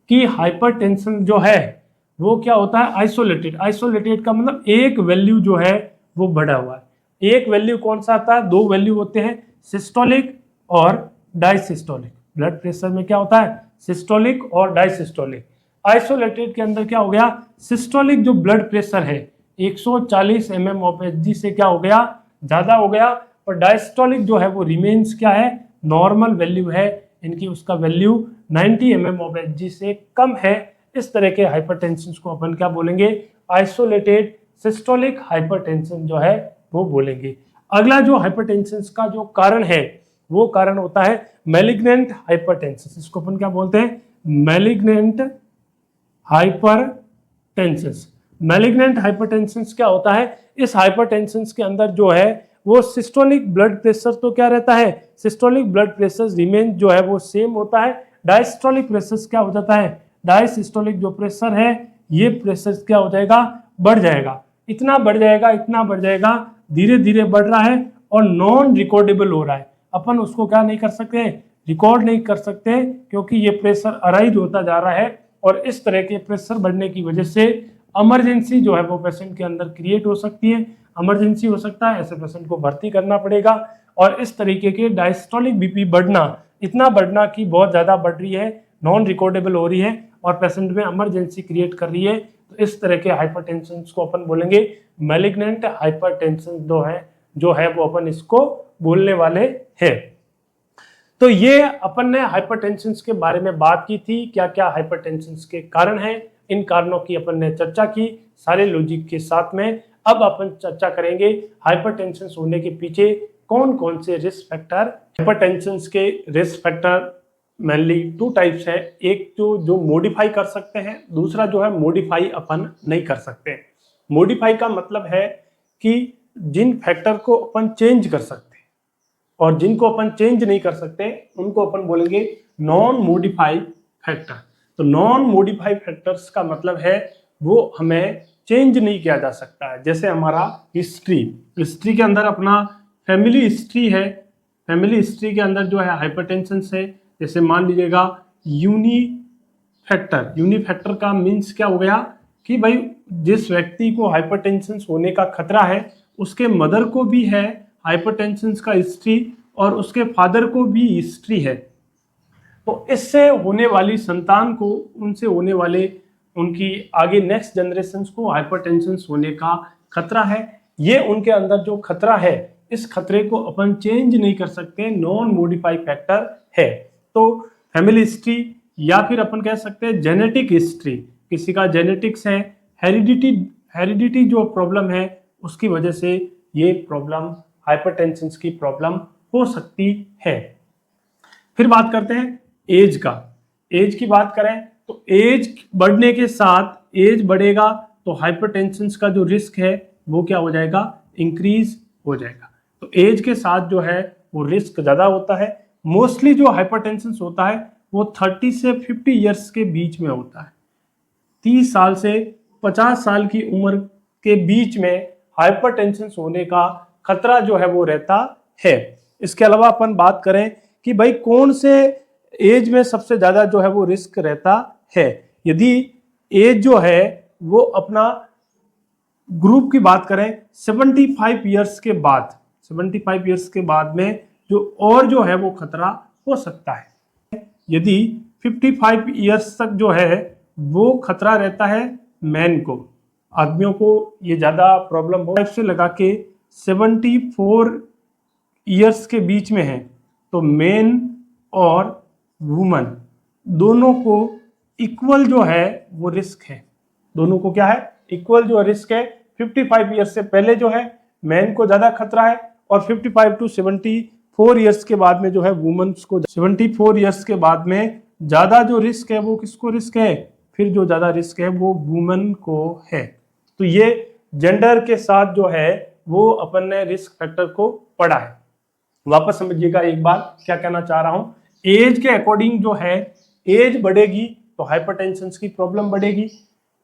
कि हाइपरटेंशन जो है वो क्या होता है, आइसोलेटेड का मतलब एक वैल्यू जो है वो बढ़ा हुआ है। एक वैल्यू कौन सा आता है, दो वैल्यू होते हैं, सिस्टोलिक और डायसिस्टोलिक। ब्लड प्रेशर में क्या होता है, सिस्टोलिक और डायसिस्टोलिक। आइसोलेटेड के अंदर क्या हो गया, सिस्टोलिक जो ब्लड प्रेशर है 140 mm ऑफ एचजी से क्या हो गया, ज्यादा हो गया, और डायस्टोलिक जो है वो रिमेन्स क्या है, नॉर्मल वैल्यू है इनकी, उसका वैल्यू 90 mm ऑफ एचजी से कम है। इस तरह के हाइपरटेंशन को अपन क्या बोलेंगे, आइसोलेटेड सिस्टोलिक हाइपरटेंशन जो है वो बोलेंगे। अगला जो हाइपरटेंशन का जो कारण है वो कारण होता है मैलिग्नेंट हाइपरटेंशन। इसको अपन क्या बोलते हैं, मैलिग्नेंट हाइपरटेंशन। मैलिग्नेंट हाइपरटेंशन क्या होता है, इस हाइपरटेंशन के अंदर जो है वो सिस्टोलिक ब्लड प्रेशर तो क्या रहता है, सिस्टोलिक ब्लड प्रेशर रिमेन जो है वो सेम होता है। डायस्टोलिक प्रेशर क्या हो जाता है, डायसिस्टोलिक जो प्रेशर है ये प्रेशर क्या हो जाएगा, बढ़ जाएगा, इतना बढ़ जाएगा, धीरे धीरे बढ़ रहा है और नॉन रिकॉर्डेबल हो रहा है। अपन उसको क्या नहीं कर सकते, रिकॉर्ड नहीं कर सकते, क्योंकि ये प्रेशर अराइज होता जा रहा है, और इस तरह के प्रेशर बढ़ने की वजह से इमरजेंसी जो है वो पेशेंट के अंदर क्रिएट हो सकती है, इमरजेंसी हो सकता है, ऐसे पेशेंट को भर्ती करना पड़ेगा। और इस तरीके के डायस्टोलिक बीपी बढ़ना, इतना बढ़ना कि बहुत ज़्यादा बढ़ रही है, नॉन रिकॉर्डेबल हो रही है, और पेशेंट में इमरजेंसी क्रिएट कर रही है, तो इस तरह के हाइपरटेंशन को अपन बोलेंगे मैलिग्नेंट हाइपरटेंशन जो है वो अपन इसको बोलने वाले हैं। तो ये अपन ने हाइपरटेंशन के बारे में बात की थी, क्या क्या हाइपरटेंशन के कारण हैं, इन कारणों की अपन ने चर्चा की सारे लॉजिक के साथ में। अब अपन चर्चा करेंगे हाइपरटेंशन होने के पीछे कौन कौन से रिस्क फैक्टर, हाइपरटेंशन के risk factor mainly two types है। एक जो मॉडिफाई कर सकते हैं, दूसरा जो है मॉडिफाई अपन नहीं कर सकते। मॉडिफाई का मतलब है कि जिन फैक्टर को अपन चेंज कर सकते हैं और जिनको अपन चेंज नहीं कर सकते उनको अपन बोलेंगे नॉन मॉडिफाई फैक्टर। तो नॉन मॉडिफाई फैक्टर्स का मतलब है वो हमें चेंज नहीं किया जा सकता है। जैसे हमारा हिस्ट्री के अंदर अपना फैमिली हिस्ट्री है, फैमिली हिस्ट्री के अंदर जो है हाइपरटेंशन है। जैसे मान लीजिएगा यूनिफैक्टर का मीन्स क्या हो गया कि भाई जिस व्यक्ति को हाइपरटेंशन होने का खतरा है उसके मदर को भी है हाइपरटेंशन का हिस्ट्री और उसके फादर को भी हिस्ट्री है। तो इससे होने वाली संतान को, उनसे होने वाले उनकी आगे नेक्स्ट जनरेशन को हाइपरटेंशन होने का खतरा है। ये उनके अंदर जो खतरा है, इस खतरे को अपन चेंज नहीं कर सकते, नॉन मॉडिफाई फैक्टर है। तो फैमिली हिस्ट्री या फिर अपन कह सकते हैं जेनेटिक हिस्ट्री, किसी का जेनेटिक्स है, हेरिडिटी जो प्रॉब्लम है उसकी वजह से ये प्रॉब्लम हाइपरटेंशन की प्रॉब्लम हो सकती है। फिर बात करते हैं एज का। एज की बात करें तो एज बढ़ने के साथ, एज बढ़ेगा तो हाइपरटेंशन का जो रिस्क है वो क्या हो जाएगा, इंक्रीज हो जाएगा। तो एज के साथ जो है वो रिस्क ज़्यादा होता है। मोस्टली जो हाइपरटेंशन होता है वो 30 से 50 ईयर्स के बीच में होता है। 30 साल से 50 साल की उम्र के बीच में हाइपरटेंशन होने का खतरा जो है वो रहता है। इसके अलावा अपन बात करें कि भाई कौन से एज में सबसे ज़्यादा जो है वो रिस्क रहता है। यदि एज जो है वो अपना ग्रुप की बात करें 75 ईयर्स के बाद, 75 ईयर्स के बाद में जो है वो खतरा हो सकता है। यदि 55 ईयर्स तक जो है वो खतरा रहता है मैन को, आदमियों को ये ज़्यादा प्रॉब्लम हो। 5 से लगा के 74 ईयर्स के बीच में है तो मेन और वुमन दोनों को इक्वल जो है वो रिस्क है। दोनों को क्या है, इक्वल जो रिस्क है। 55 ईयर्स से पहले जो है मैन को ज़्यादा खतरा है और 55 टू 74 ईयर्स के बाद में जो है वुमेन्स को, 74 ईयर्स के बाद में ज़्यादा जो रिस्क है वो किसको रिस्क है, फिर जो ज़्यादा रिस्क है वो वुमेन को है। तो ये जेंडर के साथ जो है वो अपन ने रिस्क फैक्टर को पढ़ा है। वापस समझिएगा एक बार क्या कहना चाह रहा हूँ। एज के अकॉर्डिंग जो है, एज बढ़ेगी तो हाइपरटेंशन की प्रॉब्लम बढ़ेगी।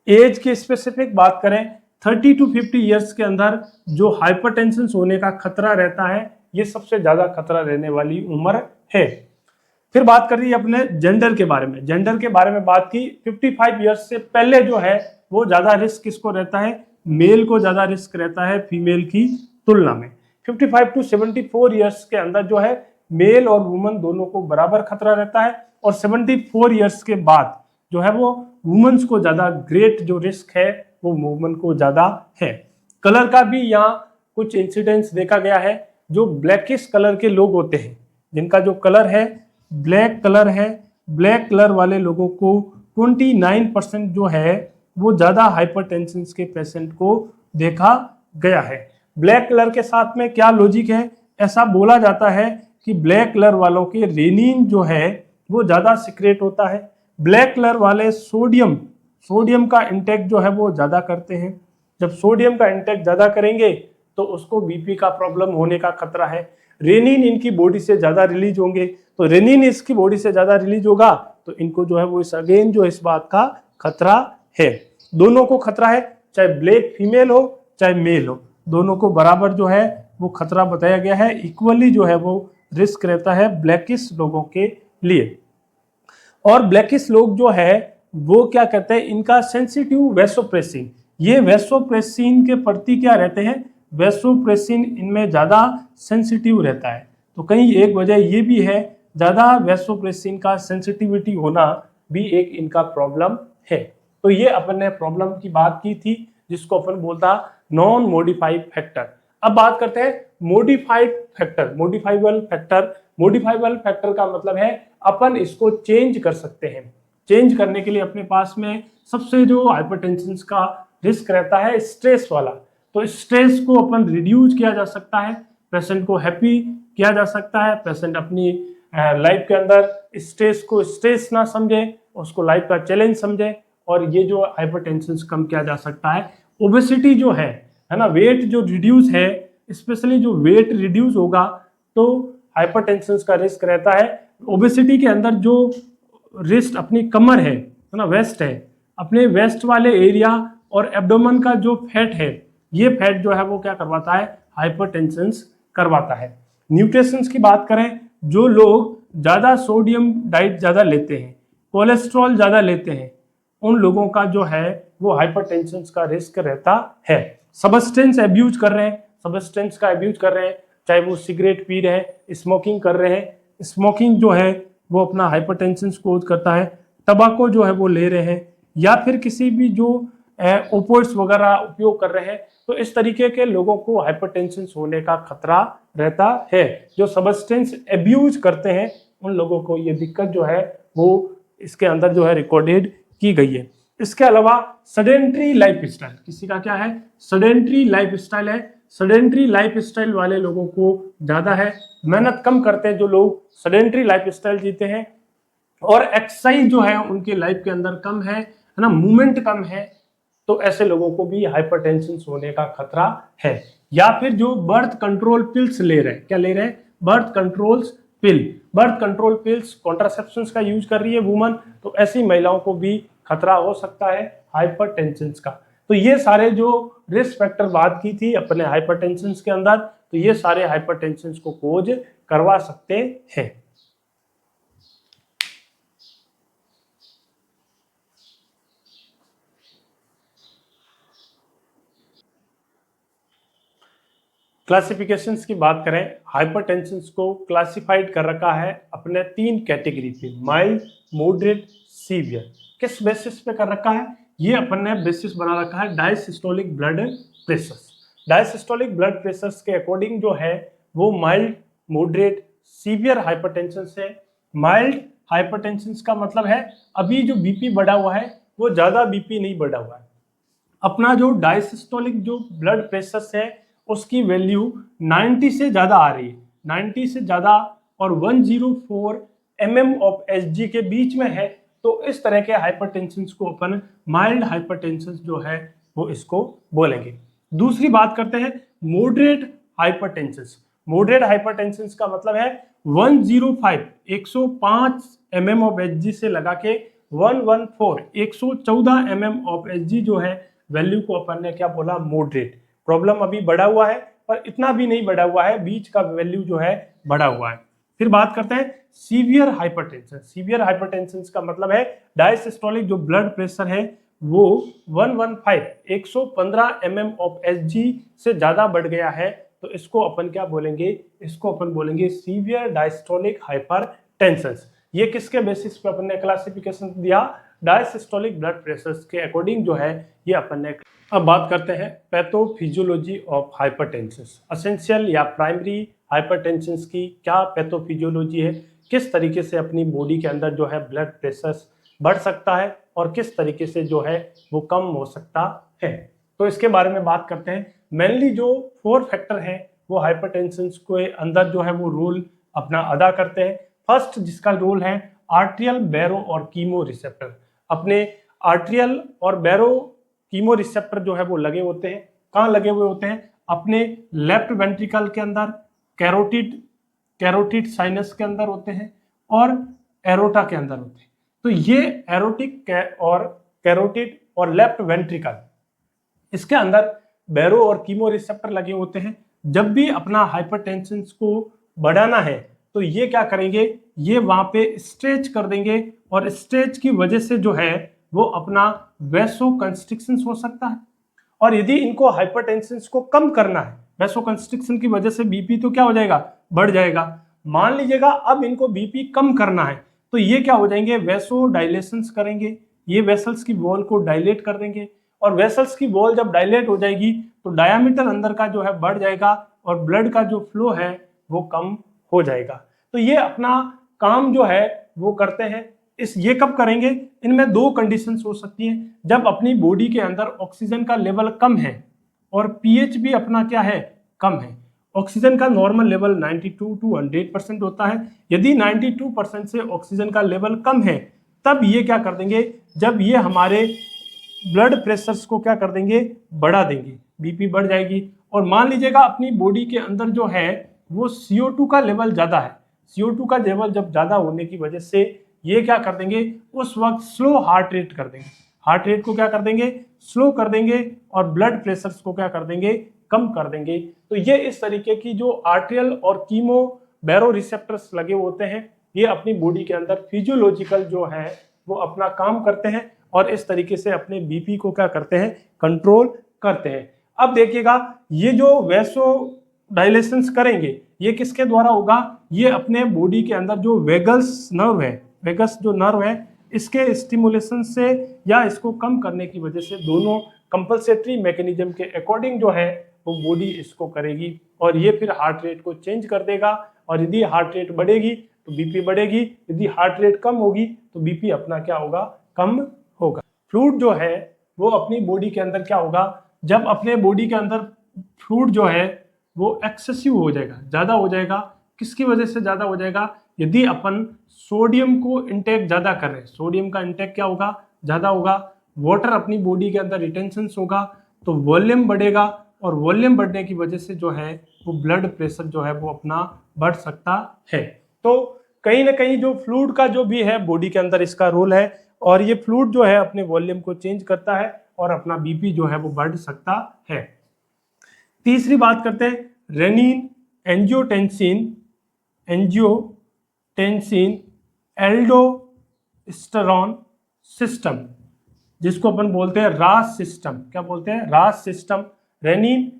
एज की स्पेसिफिक बात करें 30 टू 50 ईयर्स के अंदर जो हाइपरटेंशन होने का खतरा रहता है ये सबसे ज्यादा खतरा रहने वाली उम्र है। फिर बात कर रही है अपने जेंडर के बारे में। जेंडर के बारे में बात की, 55 ईयर्स से पहले जो है वो ज्यादा रिस्क किसको रहता है, मेल को ज्यादा रिस्क रहता है फीमेल की तुलना में। 55 टू 74 ईयर्स के अंदर जो है मेल और वुमन दोनों को बराबर खतरा रहता है और 74 ईयर्स के बाद जो है वो वुमेन्स को ज्यादा ग्रेट जो रिस्क है वो वुमन को ज्यादा है। कलर का भी यहाँ कुछ इंसिडेंट्स देखा गया है। जो ब्लैकिश कलर के लोग होते हैं, जिनका जो कलर है ब्लैक कलर है, ब्लैक कलर वाले लोगों को 29% जो है वो ज्यादा हाइपरटेंशन के पेशेंट को देखा गया है। ब्लैक कलर के साथ में क्या लॉजिक है, ऐसा बोला जाता है कि ब्लैक कलर वालों के रेनिन जो है वो ज्यादा सिक्रेट होता है। ब्लैक कलर वाले सोडियम का इंटेक जो है वो ज्यादा करते हैं। जब सोडियम का इंटेक ज्यादा करेंगे तो उसको बीपी का प्रॉब्लम होने का खतरा है। रेनिन इनकी बॉडी से ज्यादा रिलीज होंगे, तो रेनिन इसकी बॉडी से ज्यादा रिलीज होगा तो इनको जो है वो इस बात का खतरा है। दोनों को खतरा है, चाहे ब्लैक फीमेल हो चाहे मेल हो, दोनों को बराबर जो है वो खतरा बताया गया है। इक्वली जो है वो रिस्क रहता है ब्लैकिश लोगों के लिए। और ब्लैकिश लोग जो है वो क्या कहते हैं, इनका सेंसिटिव वैसोप्रेसिन, ये वैसोप्रेसिन के प्रति क्या रहते हैं, वैसोप्रेसिन इनमें ज़्यादा सेंसिटिव रहता है। तो कहीं एक वजह ये भी है, ज़्यादा वैसोप्रेसिन का सेंसिटिविटी होना भी एक इनका प्रॉब्लम है। तो ये अपन ने प्रॉब्लम की बात की थी जिसको अपन बोलता नॉन मॉडिफाइड फैक्टर। अब बात करते हैं modified factor, modifiable factor. Modifiable factor का मतलब है अपन इसको चेंज कर सकते हैं। चेंज करने के लिए अपने पास में सबसे जो हाइपरटेंशन का रिस्क रहता है स्ट्रेस वाला, तो स्ट्रेस को अपन रिड्यूस किया जा सकता है। पेशेंट को हैप्पी किया जा सकता है, पेशेंट अपनी लाइफ के अंदर स्ट्रेस को स्ट्रेस ना समझे, उसको लाइफ का चैलेंज समझे, और ये जो हाइपरटेंशन कम किया जा सकता है। ओबेसिटी जो है ना, वेट जो रिड्यूस है, स्पेशली जो वेट रिड्यूस होगा तो हाइपरटेंशन का रिस्क रहता है। ओबेसिटी के अंदर जो रिस्ट अपनी कमर है ना, वेस्ट है, अपने वेस्ट वाले एरिया और एब्डोमेन का जो फैट है, ये फैट जो है वो क्या करवाता है, हाइपरटेंशन करवाता है। न्यूट्रिशंस की बात करें, जो लोग ज़्यादा सोडियम डाइट ज़्यादा लेते हैं, कोलेस्ट्रॉल ज़्यादा लेते हैं, उन लोगों का जो है वो हाइपरटेंशन का रिस्क रहता है। सब्सटेंस एब्यूज कर रहे हैं, सब्सटेंस का एब्यूज कर रहे हैं, चाहे वो सिगरेट पी रहे हैं, स्मोकिंग कर रहे हैं, स्मोकिंग जो है वो अपना हाइपरटेंशन कोज करता है, तंबाकू जो है वो ले रहे हैं, या फिर किसी भी जो ओपोइड्स वगैरह उपयोग कर रहे हैं, तो इस तरीके के लोगों को हाइपरटेंशन होने का खतरा रहता है। जो सब्सटेंस एब्यूज करते हैं उन लोगों को ये दिक्कत जो है वो इसके अंदर जो है रिकॉर्डेड की गई है। इसके अलावा सेडेंट्री लाइफ स्टाइल, किसी का क्या है, सेडेंट्री लाइफ स्टाइल है। सेडेंट्री लाइफ स्टाइल वाले लोगों को ज़्यादा है, मेहनत कम करते हैं जो लोग सेडेंट्री लाइफ स्टाइल जीते हैं, और एक्सरसाइज जो है उनकी लाइफ के अंदर कम है ना, मूवमेंट कम है, तो ऐसे लोगों को भी हाइपरटेंशन होने का खतरा है। या फिर जो बर्थ कंट्रोल पिल्स ले रहे हैं, क्या ले रहे हैं, बर्थ कंट्रोल पिल, बर्थ कंट्रोल पिल्स, कॉन्ट्रासेप्शन का यूज कर रही है वुमन, तो ऐसी महिलाओं को भी खतरा हो सकता है हाइपरटेंशन का। तो ये सारे जो रिस्क फैक्टर बात की थी अपने हाइपरटेंशन के अंदर, तो ये सारे हाइपरटेंशन को कोज करवा सकते हैं। क्लासिफिकेशंस की बात करें, हाइपरटेंशन को क्लासिफाइड कर रखा है अपने 3 कैटेगरी पे, माइल्ड, मॉडरेट, सीवियर। किस बेसिस पे कर रखा है, ये अपन ने बेसिस बना रखा है diastolic blood pressure. Diastolic blood pressure के अकॉर्डिंग जो है वो माइल्ड, मॉडरेट, सीवियर हाइपरटेंशन है। माइल्ड हाइपरटेंशन का मतलब है अभी जो बीपी बढ़ा हुआ है वो ज्यादा बीपी नहीं बढ़ा हुआ है, अपना जो डायसिस्टोलिक जो ब्लड प्रेशर है उसकी वैल्यू 90 से ज्यादा आ रही है, 90 से ज्यादा और 104 mm ऑफ Hg के बीच में है, तो इस तरह के हाइपरटेंशन को अपन माइल्ड हाइपरटेंशन जो है वो इसको बोलेंगे। दूसरी बात करते हैं मॉडरेट हाइपरटेंशन। मॉडरेट हाइपरटेंशन का मतलब है 105 105 mm ऑफ Hg से लगा के 114 114 mm ऑफ Hg जो है वैल्यू को अपन ने क्या बोला, मॉडरेट। प्रॉब्लम अभी बढ़ा हुआ है पर इतना भी नहीं बढ़ा हुआ है, बीच का वैल्यू जो है बढ़ा हुआ है। फिर बात करते हैं सीवियर हाइपरटेंशन। सीवियर हाइपरटेंशन का मतलब है डायसिस्टोलिक जो ब्लड प्रेशर है वो 115 115 mm ऑफ Hg से ज्यादा बढ़ गया है, तो इसको अपन क्या बोलेंगे, इसको अपन बोलेंगे सीवियर डायस्टोलिक हाइपरटेंशन। ये किसके बेसिस पे अपन ने क्लासिफिकेशन दिया, डायसिस्टोलिक ब्लड प्रेशर के अकॉर्डिंग जो है ये अपन ने। अब बात करते हैं पैथोफिजियोलॉजी ऑफ हाइपरटेंशन। एसेंशियल या प्राइमरी हाइपरटेंशन की क्या पैथोफिजियोलॉजी है, किस तरीके से अपनी बॉडी के अंदर जो है ब्लड प्रेशर बढ़ सकता है और किस तरीके से जो है वो कम हो सकता है, तो इसके बारे में बात करते हैं। मेनली जो 4 फैक्टर हैं वो हाइपरटेंशन के अंदर जो है वो रोल अपना अदा करते हैं। फर्स्ट जिसका रोल है आर्ट्रियल, बैरो और कीमो रिसेप्टर। अपने आर्ट्रियल और बैरो कीमो रिसेप्टर जो है वो लगे होते हैं, कहाँ लगे हुए होते हैं, अपने लेफ्ट वेंट्रिकल के अंदर, कैरोटिड साइनस के अंदर होते हैं और एरोटा के अंदर होते हैं। तो ये एरोटिक और कैरोटिड और लेफ्ट वेंट्रिकल, इसके अंदर बैरो और कीमो रिसेप्टर लगे होते हैं। जब भी अपना हाइपरटेंशन को बढ़ाना है तो ये क्या करेंगे, ये वहां पे स्ट्रेच कर देंगे और स्ट्रेच की वजह से जो है वो अपना वैसोकंस्ट्रिक्शन हो सकता है। और यदि इनको हाइपरटेंशन को कम करना है, वैसोकंस्ट्रिक्शन की वजह से बीपी तो क्या हो जाएगा, बढ़ जाएगा। मान लीजिएगा अब इनको बीपी कम करना है तो ये क्या हो जाएंगे, वैसो डायलेशन करेंगे, ये वेसल्स की वॉल को डायलेट कर देंगे, और वेसल्स की वॉल जब डायलेट हो जाएगी तो डायामीटर अंदर का जो है बढ़ जाएगा और ब्लड का जो फ्लो है वो कम हो जाएगा। तो ये अपना काम जो है वो करते हैं। ये कब करेंगे, इनमें 2 कंडीशंस हो सकती हैं, जब अपनी बॉडी के अंदर ऑक्सीजन का लेवल कम है और पीएच भी अपना क्या है, कम है, ऑक्सीजन का नॉर्मल लेवल 92 टू 100% होता है। यदि 92% से ऑक्सीजन का लेवल कम है तब ये क्या कर देंगे, जब ये हमारे ब्लड प्रेशर्स को क्या कर देंगे, बढ़ा देंगे, बीपी बढ़ जाएगी। और मान लीजिएगा अपनी बॉडी के अंदर जो है वो CO2 का लेवल ज्यादा है, CO2 का लेवल जब ज्यादा होने की वजह से ये क्या कर देंगे, उस वक्त स्लो हार्ट रेट कर देंगे, हार्ट रेट को क्या कर देंगे, स्लो कर देंगे, और ब्लड प्रेशर्स को क्या कर देंगे, कम कर देंगे। तो ये इस तरीके की जो आर्टेरियल और कीमो बैरो रिसेप्टर्स लगे होते हैं, ये अपनी बॉडी के अंदर फिजियोलॉजिकल जो है वो अपना काम करते हैं और इस तरीके से अपने बीपी को क्या करते हैं, कंट्रोल करते हैं। अब देखिएगा ये जो वैसो डायलेशंस करेंगे ये किसके द्वारा होगा, ये अपने बॉडी के अंदर जो वेगस नर्व है, वेगस जो नर्व है इसके स्टिमुलेशन से या इसको कम करने की वजह से, दोनों कंपलसेटरी मैकेनिज्म के अकॉर्डिंग जो है वो बॉडी इसको करेगी और ये फिर हार्ट रेट को चेंज कर देगा। और यदि हार्ट रेट बढ़ेगी तो बीपी बढ़ेगी, यदि हार्ट रेट कम होगी तो बीपी अपना क्या होगा, कम होगा। फ्लूइड जो है वो अपनी बॉडी के अंदर क्या होगा, जब अपने बॉडी के अंदर फ्लूइड जो है वो एक्सेसिव हो जाएगा, ज्यादा हो जाएगा। किसकी वजह से ज्यादा हो जाएगा, यदि अपन सोडियम को इंटेक ज्यादा कर रहे हैं, सोडियम का इंटेक क्या होगा, ज्यादा होगा, वाटर अपनी बॉडी के अंदर रिटेंशन होगा तो वॉल्यूम बढ़ेगा, और वॉल्यूम बढ़ने की वजह से जो है वो ब्लड प्रेशर जो है वो अपना बढ़ सकता है। तो कहीं ना कहीं जो फ्लूइड का जो भी है बॉडी के अंदर इसका रोल है, और ये फ्लूइड जो है अपने वॉल्यूम को चेंज करता है और अपना बीपी जो है वो बढ़ सकता है। तीसरी बात करते हैं, रेनिन एंजियोटेंसिन एल्डोस्टेरोन सिस्टम, जिसको अपन बोलते हैं रास सिस्टम। क्या बोलते हैं, रास system. Renin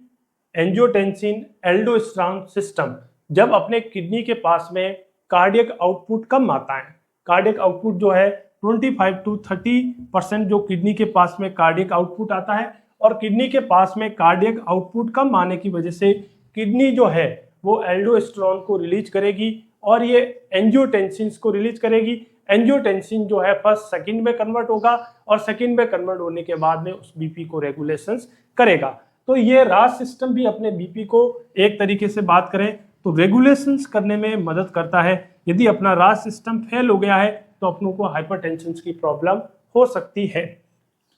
angiotensin aldosterone system जब अपने किडनी के पास में कार्डियक आउटपुट कम आता है, कार्डियक आउटपुट जो है 25 टू 30% जो किडनी के पास में कार्डियक आउटपुट आता है, और किडनी के पास में कार्डियक आउटपुट कम आने की वजह से किडनी जो है वो एल्डोस्टेरोन को रिलीज करेगी और ये एंजियोटेंसिन को रिलीज करेगी। एंजियोटेंसिन जो है फर्स्ट सेकंड में कन्वर्ट होगा और सेकंड में कन्वर्ट होने के बाद में उस बीपी को रेगुलेशंस करेगा। तो ये रास सिस्टम भी अपने बीपी को एक तरीके से बात करें तो रेगुलेशंस करने में मदद करता है। यदि अपना रास सिस्टम फेल हो गया है तो अपनों को हाइपरटेंशन की प्रॉब्लम हो सकती है।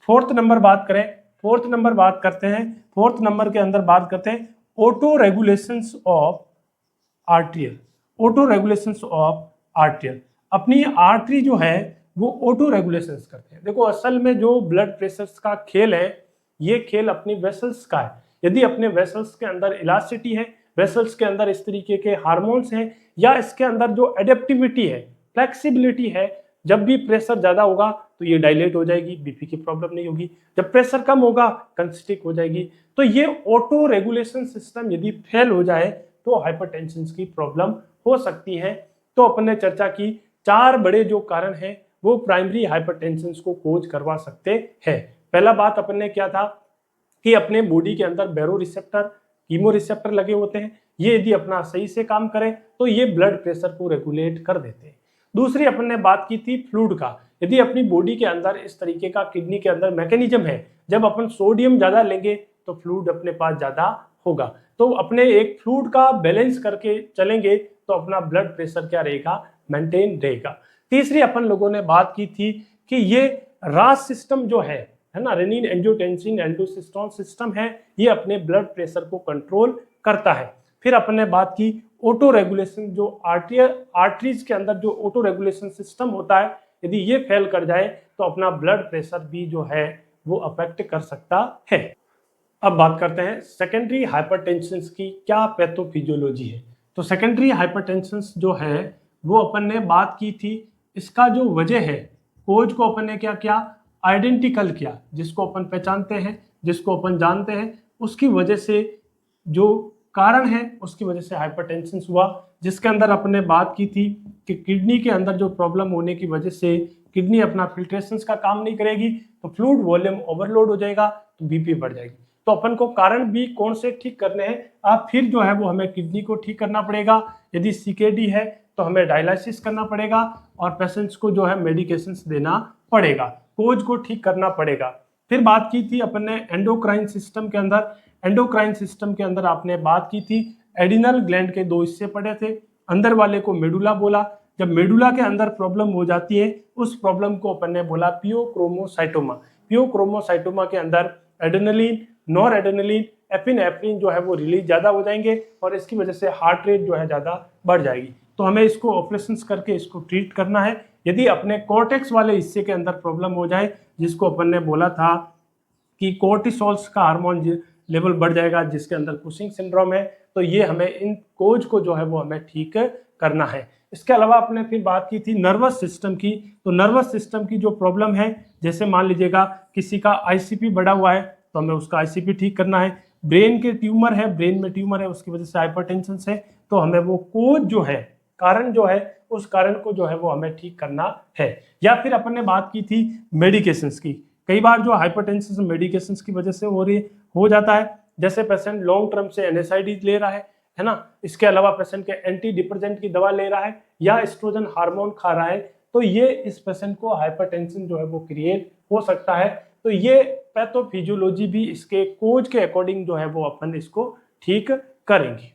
फोर्थ नंबर बात करें, फोर्थ नंबर बात करते हैं, फोर्थ नंबर के अंदर बात करते हैं auto regulations of arterial. Auto regulations of arterial, अपनी आर्टरी जो है वो ऑटो रेगुलेशंस करते हैं। देखो असल में जो ब्लड प्रेशर्स का खेल है ये खेल अपनी वेसल्स का है। यदि अपने वेसल्स के अंदर इलास्टिसिटी है, वेसल्स के अंदर इस तरीके के हार्मोन्स हैं, या इसके अंदर जो एडेप्टिविटी है, फ्लेक्सिबिलिटी है, जब भी प्रेशर ज्यादा होगा तो ये डायलेट हो जाएगी, बीपी की प्रॉब्लम नहीं होगी। जब प्रेशर कम होगा कंस्ट्रिक्ट हो जाएगी। तो ये ऑटो रेगुलेशन सिस्टम यदि फेल हो जाए तो हाइपरटेंशन की प्रॉब्लम हो सकती है। तो अपन ने चर्चा की 4 बड़े जो कारण हैं वो प्राइमरी हाइपरटेंशन को कोज करवा सकते हैं। पहला बात अपन ने क्या था कि अपने बॉडी के अंदर बैरो रिसेप्टर, कीमो रिसेप्टर लगे होते हैं, ये यदि अपना सही से काम करें तो ये ब्लड प्रेशर को रेगुलेट कर देते हैं। दूसरी अपन ने बात की थी फ्लूइड का। यदि अपनी बॉडी के अंदर इस तरीके का किडनी के अंदर मैकेनिज्म है, जब अपन सोडियम ज्यादा लेंगे तो फ्लूइड अपने पास ज्यादा होगा। तो अपने एक फ्लूइड का बैलेंस करके चलेंगे तो अपना ब्लड प्रेशर क्या रहेगा, मेंटेन रहेगा। तीसरी अपन लोगों ने बात की थी कि ये रास सिस्टम जो है ना, रेनिन एंजियोटेंसिन एल्डोस्टेरोन सिस्टम है, ये अपने ब्लड प्रेशर को कंट्रोल करता है। फिर अपन ने बात की ऑटो रेगुलेशन, जो आर्टरीज के अंदर जो ऑटो रेगुलेशन सिस्टम होता है, यदि ये फेल कर जाए तो अपना ब्लड प्रेशर भी जो है वो अफेक्ट कर सकता है। अब बात करते हैं सेकेंडरी हाइपरटेंशन की क्या पैथोफिजियोलॉजी है। तो सेकेंडरी हाइपरटेंशन जो है वो अपन ने बात की थी, इसका जो वजह है, कोज को अपन ने क्या किया, आइडेंटिकल किया, जिसको अपन पहचानते हैं, जिसको अपन जानते हैं, उसकी वजह से जो कारण है उसकी वजह से हाइपरटेंशन हुआ। जिसके अंदर अपन ने बात की थी कि किडनी के अंदर जो प्रॉब्लम होने की वजह से किडनी अपना फिल्ट्रेशन का काम नहीं करेगी तो फ्लूइड वॉल्यूम ओवरलोड हो जाएगा तो बीपी बढ़ जाएगी। तो अपन को कारण भी कौन से ठीक करने हैं, अब फिर जो है वो हमें किडनी को ठीक करना पड़ेगा। यदि सीकेडी है तो हमें डायलिसिस करना पड़ेगा और पेशेंट्स को जो है मेडिकेशंस देना पड़ेगा, कोज को ठीक करना पड़ेगा। फिर बात की थी अपन ने एंडोक्राइन सिस्टम के अंदर, एंडोक्राइन सिस्टम के अंदर आपने बात की थी एडिनल ग्लैंड के दो हिस्से पड़े थे, अंदर वाले को मेडुला बोला। जब मेडुला के अंदर प्रॉब्लम हो जाती है उस प्रॉब्लम को अपन ने बोला पियोक्रोमोसाइटोमा। पियोक्रोमोसाइटोमा के अंदर एड्रेनलिन, नॉर एड्रेनलिन, एपिनेफ्रिन जो है वो रिलीज ज्यादा हो जाएंगे और इसकी वजह से हार्ट रेट जो है ज्यादा बढ़ जाएगी। तो हमें इसको ऑपरेशन करके इसको ट्रीट करना है। यदि अपने कॉर्टेक्स वाले हिस्से के अंदर प्रॉब्लम हो जाए, जिसको अपन ने बोला था कि कोर्टिसोल्स का हार्मोन लेवल बढ़ जाएगा, जिसके अंदर कुशिंग सिंड्रोम है, तो ये हमें इन कोज को जो है वो हमें ठीक करना है। इसके अलावा आपने फिर बात की थी नर्वस सिस्टम की। तो नर्वस सिस्टम की जो प्रॉब्लम है, जैसे मान लीजिएगा किसी का आईसीपी बढ़ा हुआ है तो हमें उसका आईसीपी ठीक करना है। ब्रेन के ट्यूमर है, ब्रेन में ट्यूमर है, उसकी वजह से हाइपरटेंशन है, तो हमें वो कोज जो है, कारण जो है, उस कारण को जो है वो हमें ठीक करना है। या फिर अपन ने बात की थी मेडिकेशंस की। कई बार जो हाइपरटेंशन मेडिकेशंस की वजह से हो जाता है, जैसे पेशेंट लॉन्ग टर्म से एनएसआईडी ले रहा है ना, इसके अलावा पेशेंट के एंटी डिप्रेसेंट की दवा ले रहा है या एस्ट्रोजन हार्मोन खा रहा है, तो ये इस पेशेंट को हाइपरटेंशन जो है वो क्रिएट हो सकता है। तो ये पैथोफिजियोलॉजी भी इसके कोज के अकॉर्डिंग जो है वो अपन इसको ठीक करेंगे।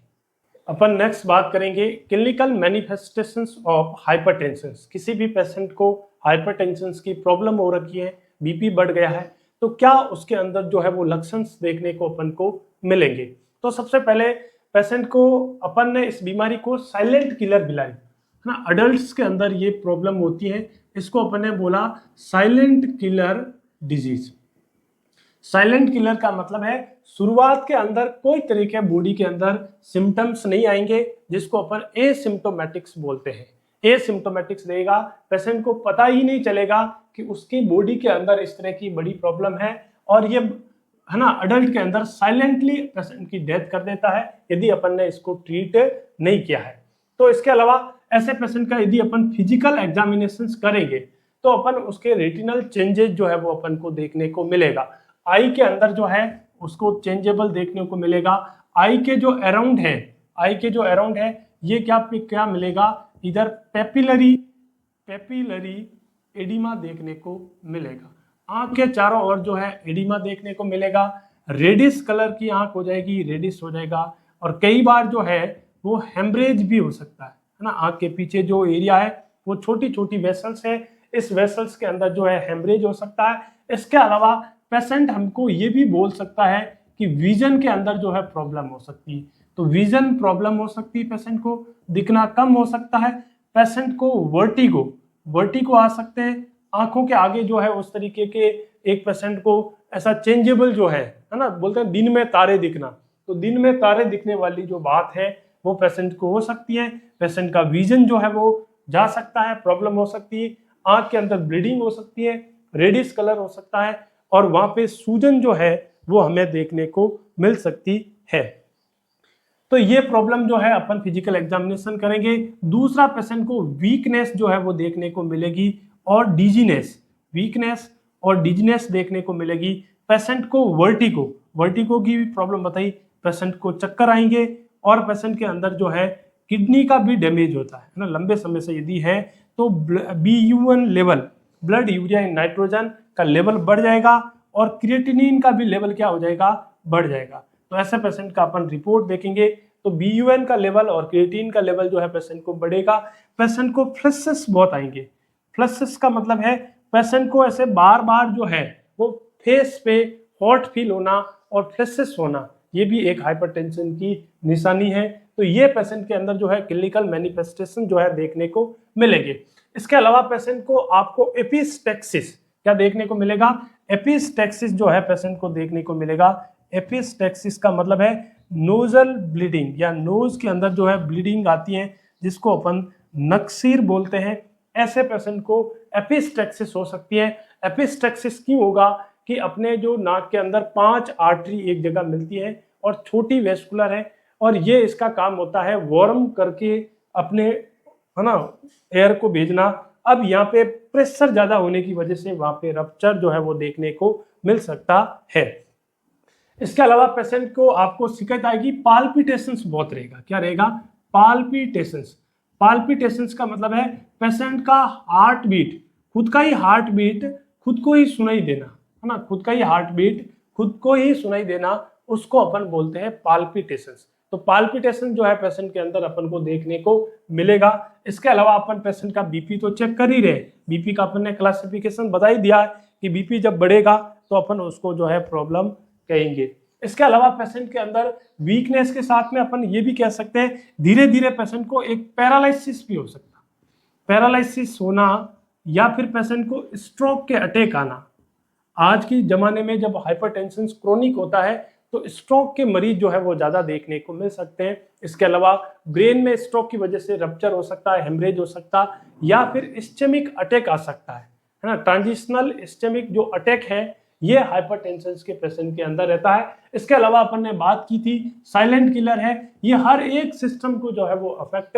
अपन नेक्स्ट बात करेंगे क्लिनिकल मैनिफेस्टेशंस ऑफ हाइपरटेंशन। किसी भी पेशेंट को हाइपरटेंशन की प्रॉब्लम हो रखी है, बीपी बढ़ गया है, तो क्या उसके अंदर जो है वो लक्षण देखने को अपन को मिलेंगे। तो सबसे पहले पेशेंट को अपन ने इस बीमारी को साइलेंट किलर बिलाई है ना, अडल्ट्स के अंदर ये प्रॉब्लम होती है, इसको अपन ने बोला silent killer disease. Silent killer का मतलब है शुरुआत के अंदर कोई तरीके बॉडी के अंदर सिम्टम्स नहीं आएंगे, जिसको अपन एसिम्टोमेटिक्स बोलते हैं। एसिम्टोमेटिक्स रहेगा, पेशेंट को पता ही नहीं चलेगा कि उसकी बॉडी के अंदर इस तरह की बड़ी प्रॉब्लम है, और ये है ना अडल्ट के अंदर साइलेंटली पेशेंट की डेथ कर देता है यदि अपन ने इसको ट्रीट नहीं किया है। तो इसके अलावा ऐसे पेशेंट का यदि अपन फिजिकल एग्जामिनेशन करेंगे तो अपन उसके रेटिनल चेंजेस जो है वो अपन को देखने को मिलेगा। आई के अंदर जो है उसको चेंजेबल देखने को मिलेगा। आई के जो अराउंड है ये क्या मिलेगा, इधर पेपिलरी एडिमा देखने को मिलेगा। आंख के चारों ओर जो है एडिमा देखने को मिलेगा। रेडिश कलर की आंख हो जाएगी, रेडिश हो जाएगा, और कई बार जो है वो हेमरेज भी हो सकता है ना। आंख के पीछे जो एरिया है वो छोटी छोटी वेसल्स है, इस वेसल्स के अंदर जो है हेमरेज हो सकता है। इसके अलावा पेशेंट हमको ये भी बोल सकता है कि विजन के अंदर जो है प्रॉब्लम हो सकती है, तो विजन प्रॉब्लम हो सकती है, पेशेंट को दिखना कम हो सकता है, पेशेंट को वर्टिगो आ सकते हैं, आंखों के आगे जो है उस तरीके के एक पेशेंट को ऐसा चेंजेबल जो है ना, बोलते हैं दिन में तारे दिखना, तो दिन में तारे दिखने वाली जो बात है वो पेशेंट को हो सकती है। पेशेंट का विजन जो है वो जा सकता है, प्रॉब्लम हो सकती है, आंख के अंदर ब्लीडिंग हो सकती है, रेडिश कलर हो सकता है, और वहां पे सूजन जो है वो हमें देखने को मिल सकती है। तो ये प्रॉब्लम जो है अपन फिजिकल एग्जामिनेशन करेंगे। दूसरा पेशेंट को वीकनेस जो है वो देखने को मिलेगी, और डिजीनेस, वीकनेस और डिजीनेस देखने को मिलेगी। पेशेंट को वर्टिगो की भी प्रॉब्लम बताई, पेशेंट को चक्कर आएंगे, और पेशेंट के अंदर जो है किडनी का भी डैमेज होता है ना, लंबे समय से यदि है तो BUN level, blood urea in nitrogen का लेवल बढ़ जाएगा, और क्रिएटिनिन का भी लेवल क्या हो जाएगा, बढ़ जाएगा। तो ऐसे पेशेंट का अपन रिपोर्ट देखेंगे तो BUN का लेवल और क्रिएटिनिन का लेवल जो है पेशेंट को बढ़ेगा। पेशेंट को फ्लशेस बहुत आएंगे। फ्लशेस का मतलब है पेशेंट को ऐसे बार बार जो है वो फेस पे हॉट फील होना और फ्लशेस होना, ये भी एक हाइपरटेंशन की निशानी है। तो ये पेशेंट के अंदर जो है क्लिनिकल मैनिफेस्टेशन जो है देखने को मिलेंगे। इसके अलावा पेशेंट को आपको एपिस्टेक्सिस क्या देखने को मिलेगा, एपिस्टेक्सिस जो है पेशेंट को देखने को मिलेगा। एपिस्टेक्सिस का मतलब है नोजल ब्लीडिंग, या नोज के अंदर जो है ब्लीडिंग आती है, जिसको अपन नक्सीर बोलते हैं। ऐसे पेशेंट को एपिस्टेक्सिस हो सकती है। एपिस्टेक्सिस क्यों होगा कि अपने जो नाक के अंदर 5 आर्टरी एक जगह मिलती है और छोटी वेस्कुलर है, और ये इसका काम होता है वार्म करके अपने है ना एयर को भेजना। अब यहाँ पे प्रेशर ज्यादा होने की वजह से वहां पे रप्चर जो है वो देखने को मिल सकता है। इसके अलावा पेशेंट को आपको शिकायत आएगी, पाल्पिटेशंस बहुत रहेगा। क्या रहेगा, पाल्पिटेशंस। पाल्पिटेशंस का मतलब है पेशेंट का हार्ट बीट, खुद का ही हार्ट बीट खुद को ही सुनाई देना, है ना, खुद का ही हार्ट बीट खुद को ही सुनाई देना, उसको अपन बोलते हैं पाल्पिटेशंस। तो पाल्पिटेशन जो है पेशेंट के अंदर अपन को देखने को मिलेगा। इसके अलावा अपन पेशेंट का बीपी तो चेक कर ही रहे, बीपी का अपन ने क्लासिफिकेशन बता ही दिया है कि बीपी जब बढ़ेगा तो अपन उसको जो है प्रॉब्लम कहेंगे। इसके अलावा पेशेंट के अंदर वीकनेस के साथ में अपन ये भी कह सकते हैं धीरे धीरे पेशेंट को एक पैरालिसिस भी हो सकता है, पैरालिसिस होना या फिर पेशेंट को स्ट्रोक के अटैक आना। आज की जमाने में जब हाइपरटेंशन क्रोनिक होता है तो स्ट्रोक के मरीज जो है वो ज्यादा देखने को मिल सकते हैं। इसके अलावा ब्रेन में स्ट्रोक की वजह से रप्चर हो सकता है, हेमरेज हो सकता है या फिर इस्चेमिक अटैक आ सकता है ना। ट्रांजिशनल इस्चेमिक जो अटैक है ये हाइपरटेंशन के पेशेंट के अंदर रहता है। इसके अलावा अपन ने बात की थी साइलेंट किलर है, ये हर एक सिस्टम को जो है वो अफेक्ट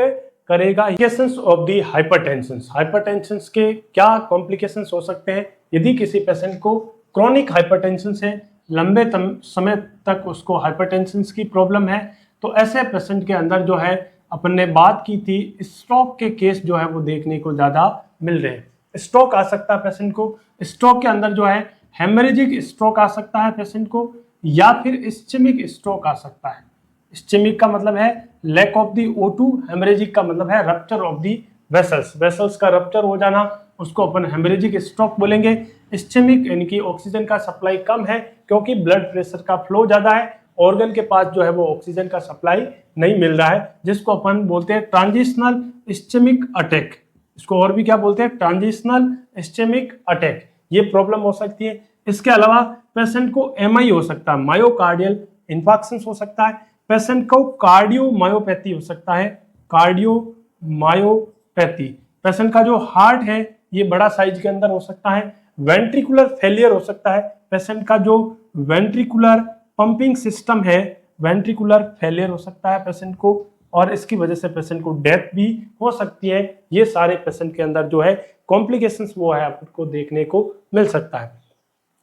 करेगा। Complications of the hypertension, hypertension के क्या कॉम्प्लिकेशंस हो सकते हैं यदि किसी पेशेंट को क्रोनिक हाइपरटेंशन से लंबे समय तक उसको हाइपरटेंशन की प्रॉब्लम है, तो ऐसे पेशेंट के अंदर जो है अपन ने बात की थी स्ट्रोक के केस जो है वो देखने को ज्यादा मिल रहे हैं। स्ट्रोक आ सकता है पेशेंट को, स्ट्रोक के अंदर जो है हेमरेजिक स्ट्रोक आ सकता है पेशेंट को या फिर इस्चेमिक स्ट्रोक आ सकता है। इस्चेमिक का मतलब है lack of the O2, haemorrhagic का मतलब है rupture of the vessels, vessels का रप्चर हो जाना, उसको अपन हेमरेजिक स्ट्रोक बोलेंगे। इस्चेमिक यानी कि ऑक्सीजन का सप्लाई कम है क्योंकि ब्लड प्रेशर का फ्लो ज्यादा है, ऑर्गन के पास जो है वो ऑक्सीजन का सप्लाई नहीं मिल रहा है, जिसको अपन बोलते हैं ट्रांजिशनल इस्चेमिक अटैक। इसको और भी क्या बोलते हैं, ट्रांजिशनल इस्चेमिक अटैक। ये प्रॉब्लम हो सकती है। इसके अलावा पेशेंट को MI हो सकता है, मायोकार्डियल इन्फार्क्शन हो सकता है, पेशेंट को कार्डियोमायोपैथी हो सकता है, कार्डियोमायोपैथी। पेशेंट का जो हार्ट है ये बड़ा साइज के अंदर हो सकता है, वेंट्रिकुलर फेलियर हो सकता है, पेशेंट का जो वेंट्रिकुलर पंपिंग सिस्टम है वेंट्रिकुलर फेलियर हो सकता है पेशेंट को, और इसकी वजह से पेशेंट को डेथ भी हो सकती है। ये सारे पेशेंट के अंदर जो है कॉम्प्लिकेशंस वो है आपको देखने को मिल सकता है।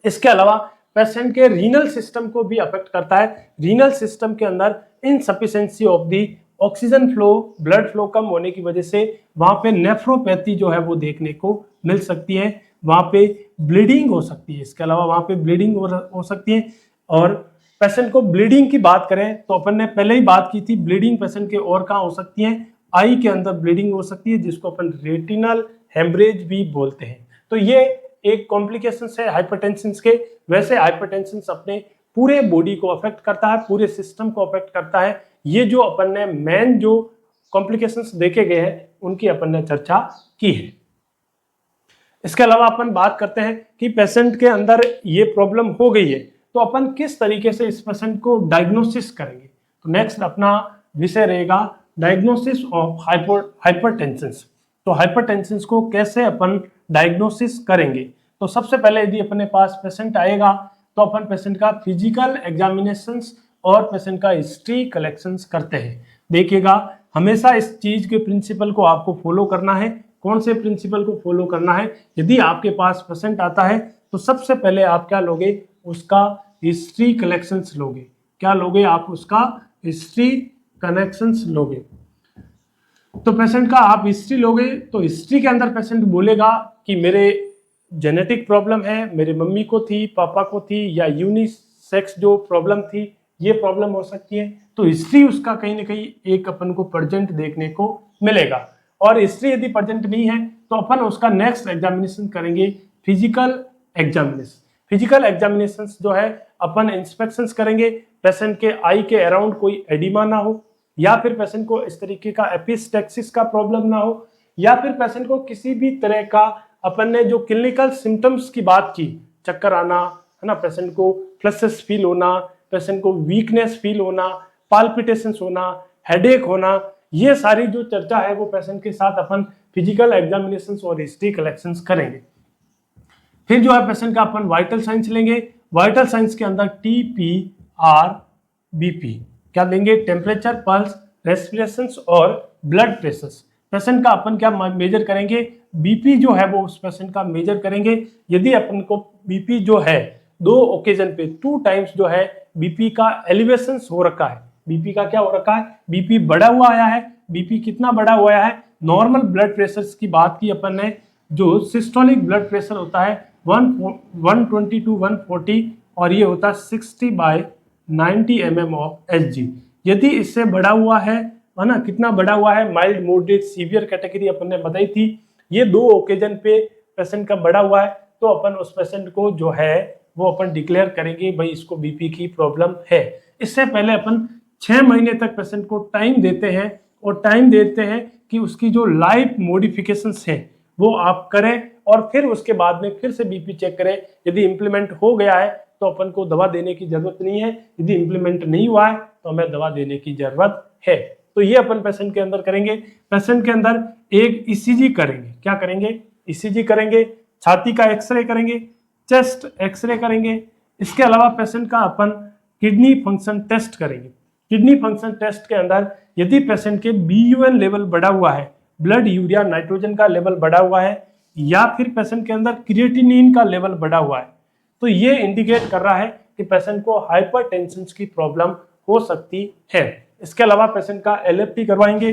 इसके अलावा पेशेंट के रीनल सिस्टम को भी अफेक्ट करता है। रीनल सिस्टम के अंदर insufficiency of the oxygen flow, blood flow कम होने की वजह से वहां पे नेफ्रोपैथी जो है वो देखने को मिल सकती है, वहां पे ब्लीडिंग हो सकती है। इसके अलावा वहां पे ब्लीडिंग हो सकती है। और पेशेंट को ब्लीडिंग की बात करें तो अपन ने पहले ही बात की थी, ब्लीडिंग पेशेंट के और कहाँ हो सकती है, आई के अंदर ब्लीडिंग हो सकती है जिसको अपन रेटिनल हेमरेज भी बोलते हैं। तो ये एक कॉम्प्लिकेशन है हाइपरटेंशन के। वैसे हाइपरटेंशन अपने पूरे बॉडी को अफेक्ट करता है, पूरे सिस्टम को अफेक्ट करता है। ये जो अपन ने मेन जो कॉम्प्लिकेशंस देखे गए हैं उनकी अपन ने चर्चा की है। इसके अलावा अपन बात करते हैं कि पेशेंट के अंदर ये प्रॉब्लम हो गई है तो अपन किस तरीके से इस पेशेंट को डायग्नोसिस करेंगे। तो नेक्स्ट अपना विषय रहेगा डायग्नोसिस ऑफ हाइपरटेंशन। तो हाइपरटेंशन को कैसे अपन डायग्नोसिस करेंगे। तो सबसे पहले यदि अपने पास पेशेंट आएगा तो अपन पेशेंट का फिजिकल एग्जामिनेशन और पेशेंट का हिस्ट्री कलेक्शन करते हैं। देखिएगा हमेशा इस चीज के प्रिंसिपल को आपको फॉलो करना है। कौन से प्रिंसिपल को फॉलो करना है, यदि आपके पास पेशेंट आता है तो सबसे पहले आप क्या लोगे, उसका हिस्ट्री कलेक्शंस लोगे। क्या लोगे आप, उसका हिस्ट्री कनेक्शंस लोगे। तो पेशेंट का आप हिस्ट्री लोगे तो हिस्ट्री के अंदर पेशेंट बोलेगा कि मेरे जेनेटिक प्रॉब्लम है, मेरे मम्मी को थी, पापा को थी, या यूनिसेक्स जो प्रॉब्लम थी ये प्रॉब्लम हो सकती है। तो हिस्ट्री उसका कहीं ना कहीं एक अपन को प्रेजेंट देखने को मिलेगा। और हिस्ट्री यदि प्रेजेंट नहीं है तो अपन उसका नेक्स्ट एग्जामिनेशन करेंगे फिजिकल एग्जामिनेशन। फिजिकल एग्जामिनेशन जो है अपन इंस्पेक्शंस करेंगे, पेशेंट के आई के अराउंड कोई एडिमा ना हो, या फिर पेशेंट को इस तरीके का एपिस्टेक्सिस का प्रॉब्लम ना हो, या फिर पेशेंट को किसी भी तरह का अपन ने जो क्लिनिकल सिम्टम्स की बात की, चक्कर आना है ना, पेशेंट को फ्लसेस फील होना, पेशेंट को वीकनेस फील होना, पाल्पिटेशंस होना, हेडेक होना, ये सारी जो चर्चा है वो पेशेंट के साथ अपन फिजिकल एग्जामिनेशंस और हिस्ट्री कलेक्शंस करेंगे। फिर जो है पेशेंट का अपन वाइटल साइंस लेंगे। वाइटल साइंस के अंदर TPR BP क्या लेंगे, टेम्परेचर, पल्स, रेस्पिरेशंस और ब्लड प्रेशर्स। पेशेंट का अपन क्या मेजर करेंगे, BP जो है वो उस पेशेंट का मेजर करेंगे। यदि अपन को BP जो है 2 ओकेजन पे 2 टाइम्स जो है BP का एलिवेशन हो रखा है, BP का क्या हो रखा है, BP बढ़ा हुआ आया है। BP कितना बढ़ा हुआ है, नॉर्मल ब्लड प्रेशर की बात की अपन ने, जो सिस्टोलिक ब्लड प्रेशर होता है 120 to 140 और ये होता है 60/90 mm of Hg। यदि इससे बढ़ा हुआ है ना, कितना बढ़ा हुआ है, माइल्ड, मॉडरेट, सीवियर कैटेगरी अपन ने बताई थी, ये 2 ओकेजन पे पेशेंट का बढ़ा हुआ है, तो अपन उस पेशेंट को जो है वो अपन डिक्लेयर करेंगे भाई इसको बीपी की प्रॉब्लम है। इससे पहले अपन 6 महीने तक पेशेंट को टाइम देते हैं, और टाइम देते हैं कि उसकी जो लाइफ मॉडिफिकेशंस हैं वो आप करें, और फिर उसके बाद में फिर से बीपी चेक करें। यदि इम्प्लीमेंट हो गया है तो अपन को दवा देने की जरूरत नहीं है, यदि इम्प्लीमेंट नहीं हुआ है तो हमें दवा देने की जरूरत है। तो ये अपन पेशेंट के अंदर करेंगे। पेशेंट के अंदर एक ईसीजी करेंगे। क्या करेंगे? ईसीजी करेंगे, छाती का एक्सरे करेंगे, चेस्ट एक्सरे करेंगे। इसके अलावा पेशेंट का अपन किडनी फंक्शन टेस्ट करेंगे। किडनी फंक्शन टेस्ट के अंदर यदि पेशेंट के BUN लेवल बढ़ा हुआ है, ब्लड यूरिया नाइट्रोजन का लेवल बढ़ा हुआ है, या फिर पेशेंट के अंदर क्रिएटिनिन का लेवल बढ़ा हुआ है, तो ये इंडिकेट कर रहा है कि पेशेंट को हाइपरटेंशन की प्रॉब्लम हो सकती है। इसके अलावा पेशेंट का LFT करवाएंगे,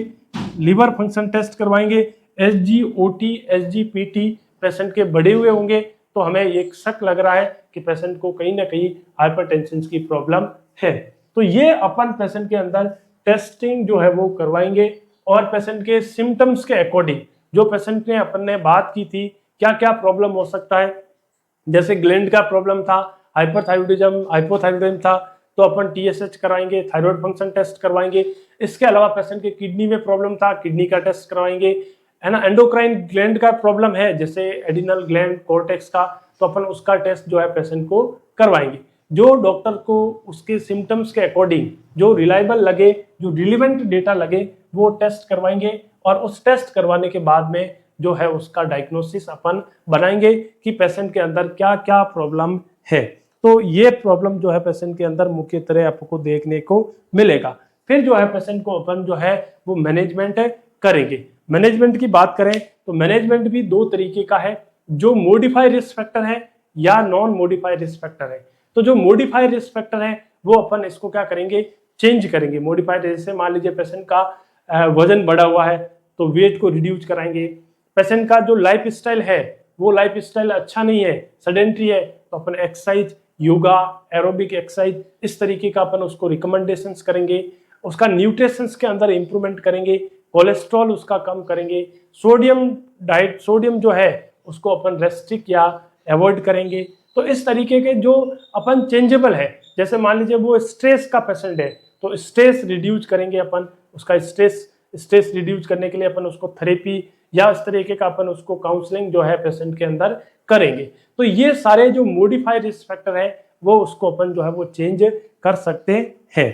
लीवर फंक्शन टेस्ट करवाएंगे, SGOT, SGPT पेशेंट के बढ़े हुए होंगे तो हमें एक शक लग रहा है कि पेशेंट को कहीं ना कहीं हाइपरटेंशन की प्रॉब्लम है। तो ये अपन पेशेंट के अंदर टेस्टिंग जो है वो करवाएंगे, और पेशेंट के सिम्टम्स के अकॉर्डिंग जो पेशेंट ने अपन ने बात की थी क्या क्या प्रॉब्लम हो सकता है, जैसे ग्लैंड का प्रॉब्लम था, हाइपरथायरॉयडिज्म, हाइपोथायरॉयडिज्म था, तो अपन TSH कराएंगे, थायराइड फंक्शन टेस्ट करवाएंगे। इसके अलावा पेशेंट के किडनी में प्रॉब्लम था, किडनी का टेस्ट करवाएंगे, है ना। एंडोक्राइन ग्लैंड का प्रॉब्लम है जैसे एडिनल ग्लैंड, कॉर्टेक्स का, तो अपन उसका टेस्ट जो है पेशेंट को करवाएंगे। जो डॉक्टर को उसके सिम्टम्स के अकॉर्डिंग जो रिलायबल लगे, जो रिलेवेंट डेटा लगे, वो टेस्ट करवाएंगे, और उस टेस्ट करवाने के बाद में जो है उसका डायग्नोसिस अपन बनाएंगे कि पेशेंट के अंदर क्या क्या प्रॉब्लम है। तो ये प्रॉब्लम जो है पेशेंट के अंदर मुख्य तरह आपको देखने को मिलेगा। फिर जो है पेशेंट को अपन जो है वो मैनेजमेंट करेंगे। मैनेजमेंट की बात करें तो मैनेजमेंट भी 2 तरीके का है, जो मॉडिफाई रिस्क फैक्टर है या नॉन मॉडिफाई रिस्क फैक्टर है। तो जो मॉडिफाई रिस्क फैक्टर है वो अपन इसको क्या करेंगे, चेंज करेंगे। मॉडिफाई जैसे मान लीजिए पेशेंट का वजन बढ़ा हुआ है तो वेट को रिड्यूस कराएंगे। पेशेंट का जो लाइफ स्टाइल है वो लाइफ स्टाइल अच्छा नहीं है, सेडेंट्री है, तो अपन एक्सरसाइज, योगा, एरोबिक एक्सरसाइज, इस तरीके का अपन उसको रिकमेंडेशंस करेंगे। उसका न्यूट्रिशंस के अंदर इंप्रूवमेंट करेंगे, कोलेस्ट्रॉल उसका कम करेंगे, सोडियम डाइट, सोडियम जो है उसको अपन रेस्ट्रिक्ट या अवॉइड करेंगे। तो इस तरीके के जो अपन चेंजेबल है, जैसे मान लीजिए वो स्ट्रेस का पेशेंट है तो स्ट्रेस रिड्यूस करेंगे अपन, उसका स्ट्रेस रिड्यूस करने के लिए अपन उसको थेरेपी या इस तरीके का अपन उसको काउंसलिंग जो है पेशेंट के अंदर करेंगे। तो ये सारे जो मॉडिफाइड रिस्क फैक्टर है वो उसको अपन जो है वो चेंज कर सकते हैं।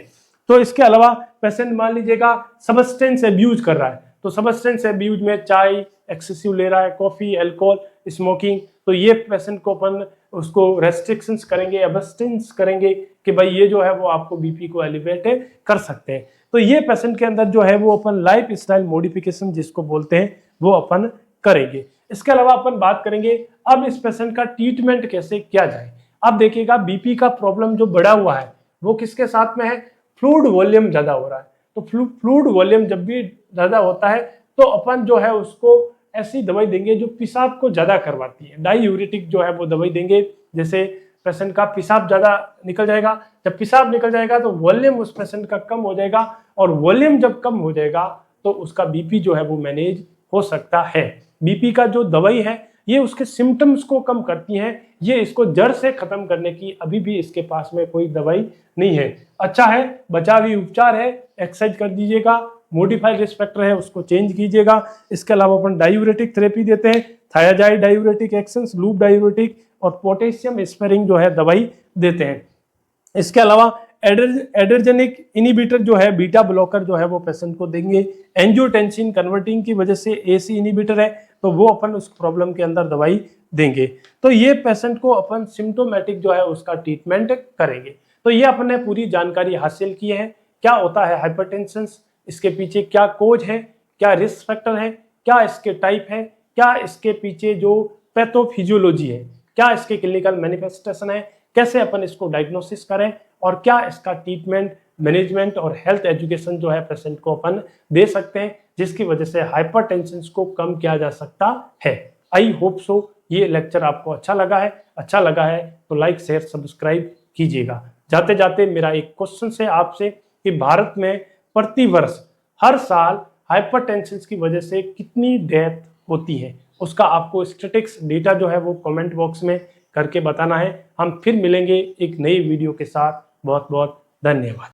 तो इसके अलावा पेशेंट मान लीजिएगा सब्सटेंस अब्यूज कर रहा है, तो सब्सटेंस अब्यूज में चाय एक्सेसिव ले रहा है, कॉफी, अल्कोहल, स्मोकिंग, तो ये पेशेंट को अपन उसको रेस्ट्रिक्शंस करेंगे, अबस्टेंस करेंगे कि भाई ये जो है वो आपको बीपी को एलिवेट कर सकते हैं। तो ये पेशेंट के अंदर जो है वो अपन लाइफ स्टाइल मॉडिफिकेशन जिसको बोलते हैं वो अपन करेंगे। इसके अलावा अपन बात करेंगे अब इस पेशेंट का ट्रीटमेंट कैसे किया जाए। अब देखिएगा बीपी का प्रॉब्लम जो बढ़ा हुआ है वो किसके साथ में है, फ्लूइड वॉल्यूम ज्यादा हो रहा है। तो फ्लूइड वॉल्यूम जब भी ज्यादा होता है तो अपन जो है उसको ऐसी दवाई देंगे जो पेशाब को ज्यादा करवाती है, डाईयूरेटिक जो है वो दवाई देंगे। जैसे पेशेंट का पेशाब ज्यादा निकल जाएगा, जब पेशाब निकल जाएगा तो वॉल्यूम उस पेशेंट का कम हो जाएगा, और वॉल्यूम जब कम हो जाएगा तो उसका बीपी जो है वो मैनेज हो सकता है। बीपी का जो दवाई है ये उसके सिम्टम्स को कम करती हैं, ये इसको जड़ से खत्म करने की अभी भी इसके पास में कोई दवाई नहीं है। अच्छा है, बचावी उपचार है, एक्सरसाइज कर दीजिएगा, मॉडिफाइड रिस्क फैक्टर है उसको चेंज कीजिएगा। इसके अलावा अपन डायूरेटिक थेरेपी देते हैं, thiazide diuretic actions, loop diuretic और पोटेशियम स्पेरिंग जो है दवाई देते हैं। इसके अलावा एड्रेजेनिक इनिबिटर जो है, बीटा ब्लॉकर जो है वो पेशेंट को देंगे। एंजियोटेंसिन कन्वर्टिंग की वजह से AC इनिबिटर है तो वो अपन उस प्रॉब्लम के अंदर दवाई देंगे। तो ये पेशेंट को अपन सिम्टोमेटिक जो है उसका ट्रीटमेंट करेंगे। तो ये अपन ने पूरी जानकारी हासिल की है, क्या होता है हाइपरटेंशन, इसके पीछे क्या कोज है, क्या रिस्क फैक्टर है, क्या इसके टाइप है, क्या इसके पीछे जो पैथोफिजियोलॉजी है, क्या इसके क्लिनिकल मैनिफेस्टेशन है, कैसे अपन इसको डायग्नोसिस करें, और क्या इसका ट्रीटमेंट, मैनेजमेंट और हेल्थ एजुकेशन जो है पेशेंट को अपन दे सकते हैं, जिसकी वजह से हाइपरटेंशन को कम किया जा सकता है। आई होप सो ये लेक्चर आपको अच्छा लगा है तो लाइक शेयर सब्सक्राइब कीजिएगा। जाते जाते मेरा एक क्वेश्चन है आपसे कि भारत में प्रति वर्ष हर साल हाइपरटेंशन की वजह से कितनी डेथ होती है, उसका आपको स्टैटिस्टिक्स डेटा जो है वो कमेंट बॉक्स में करके बताना है। हम फिर मिलेंगे एक नई वीडियो के साथ। बहुत बहुत धन्यवाद।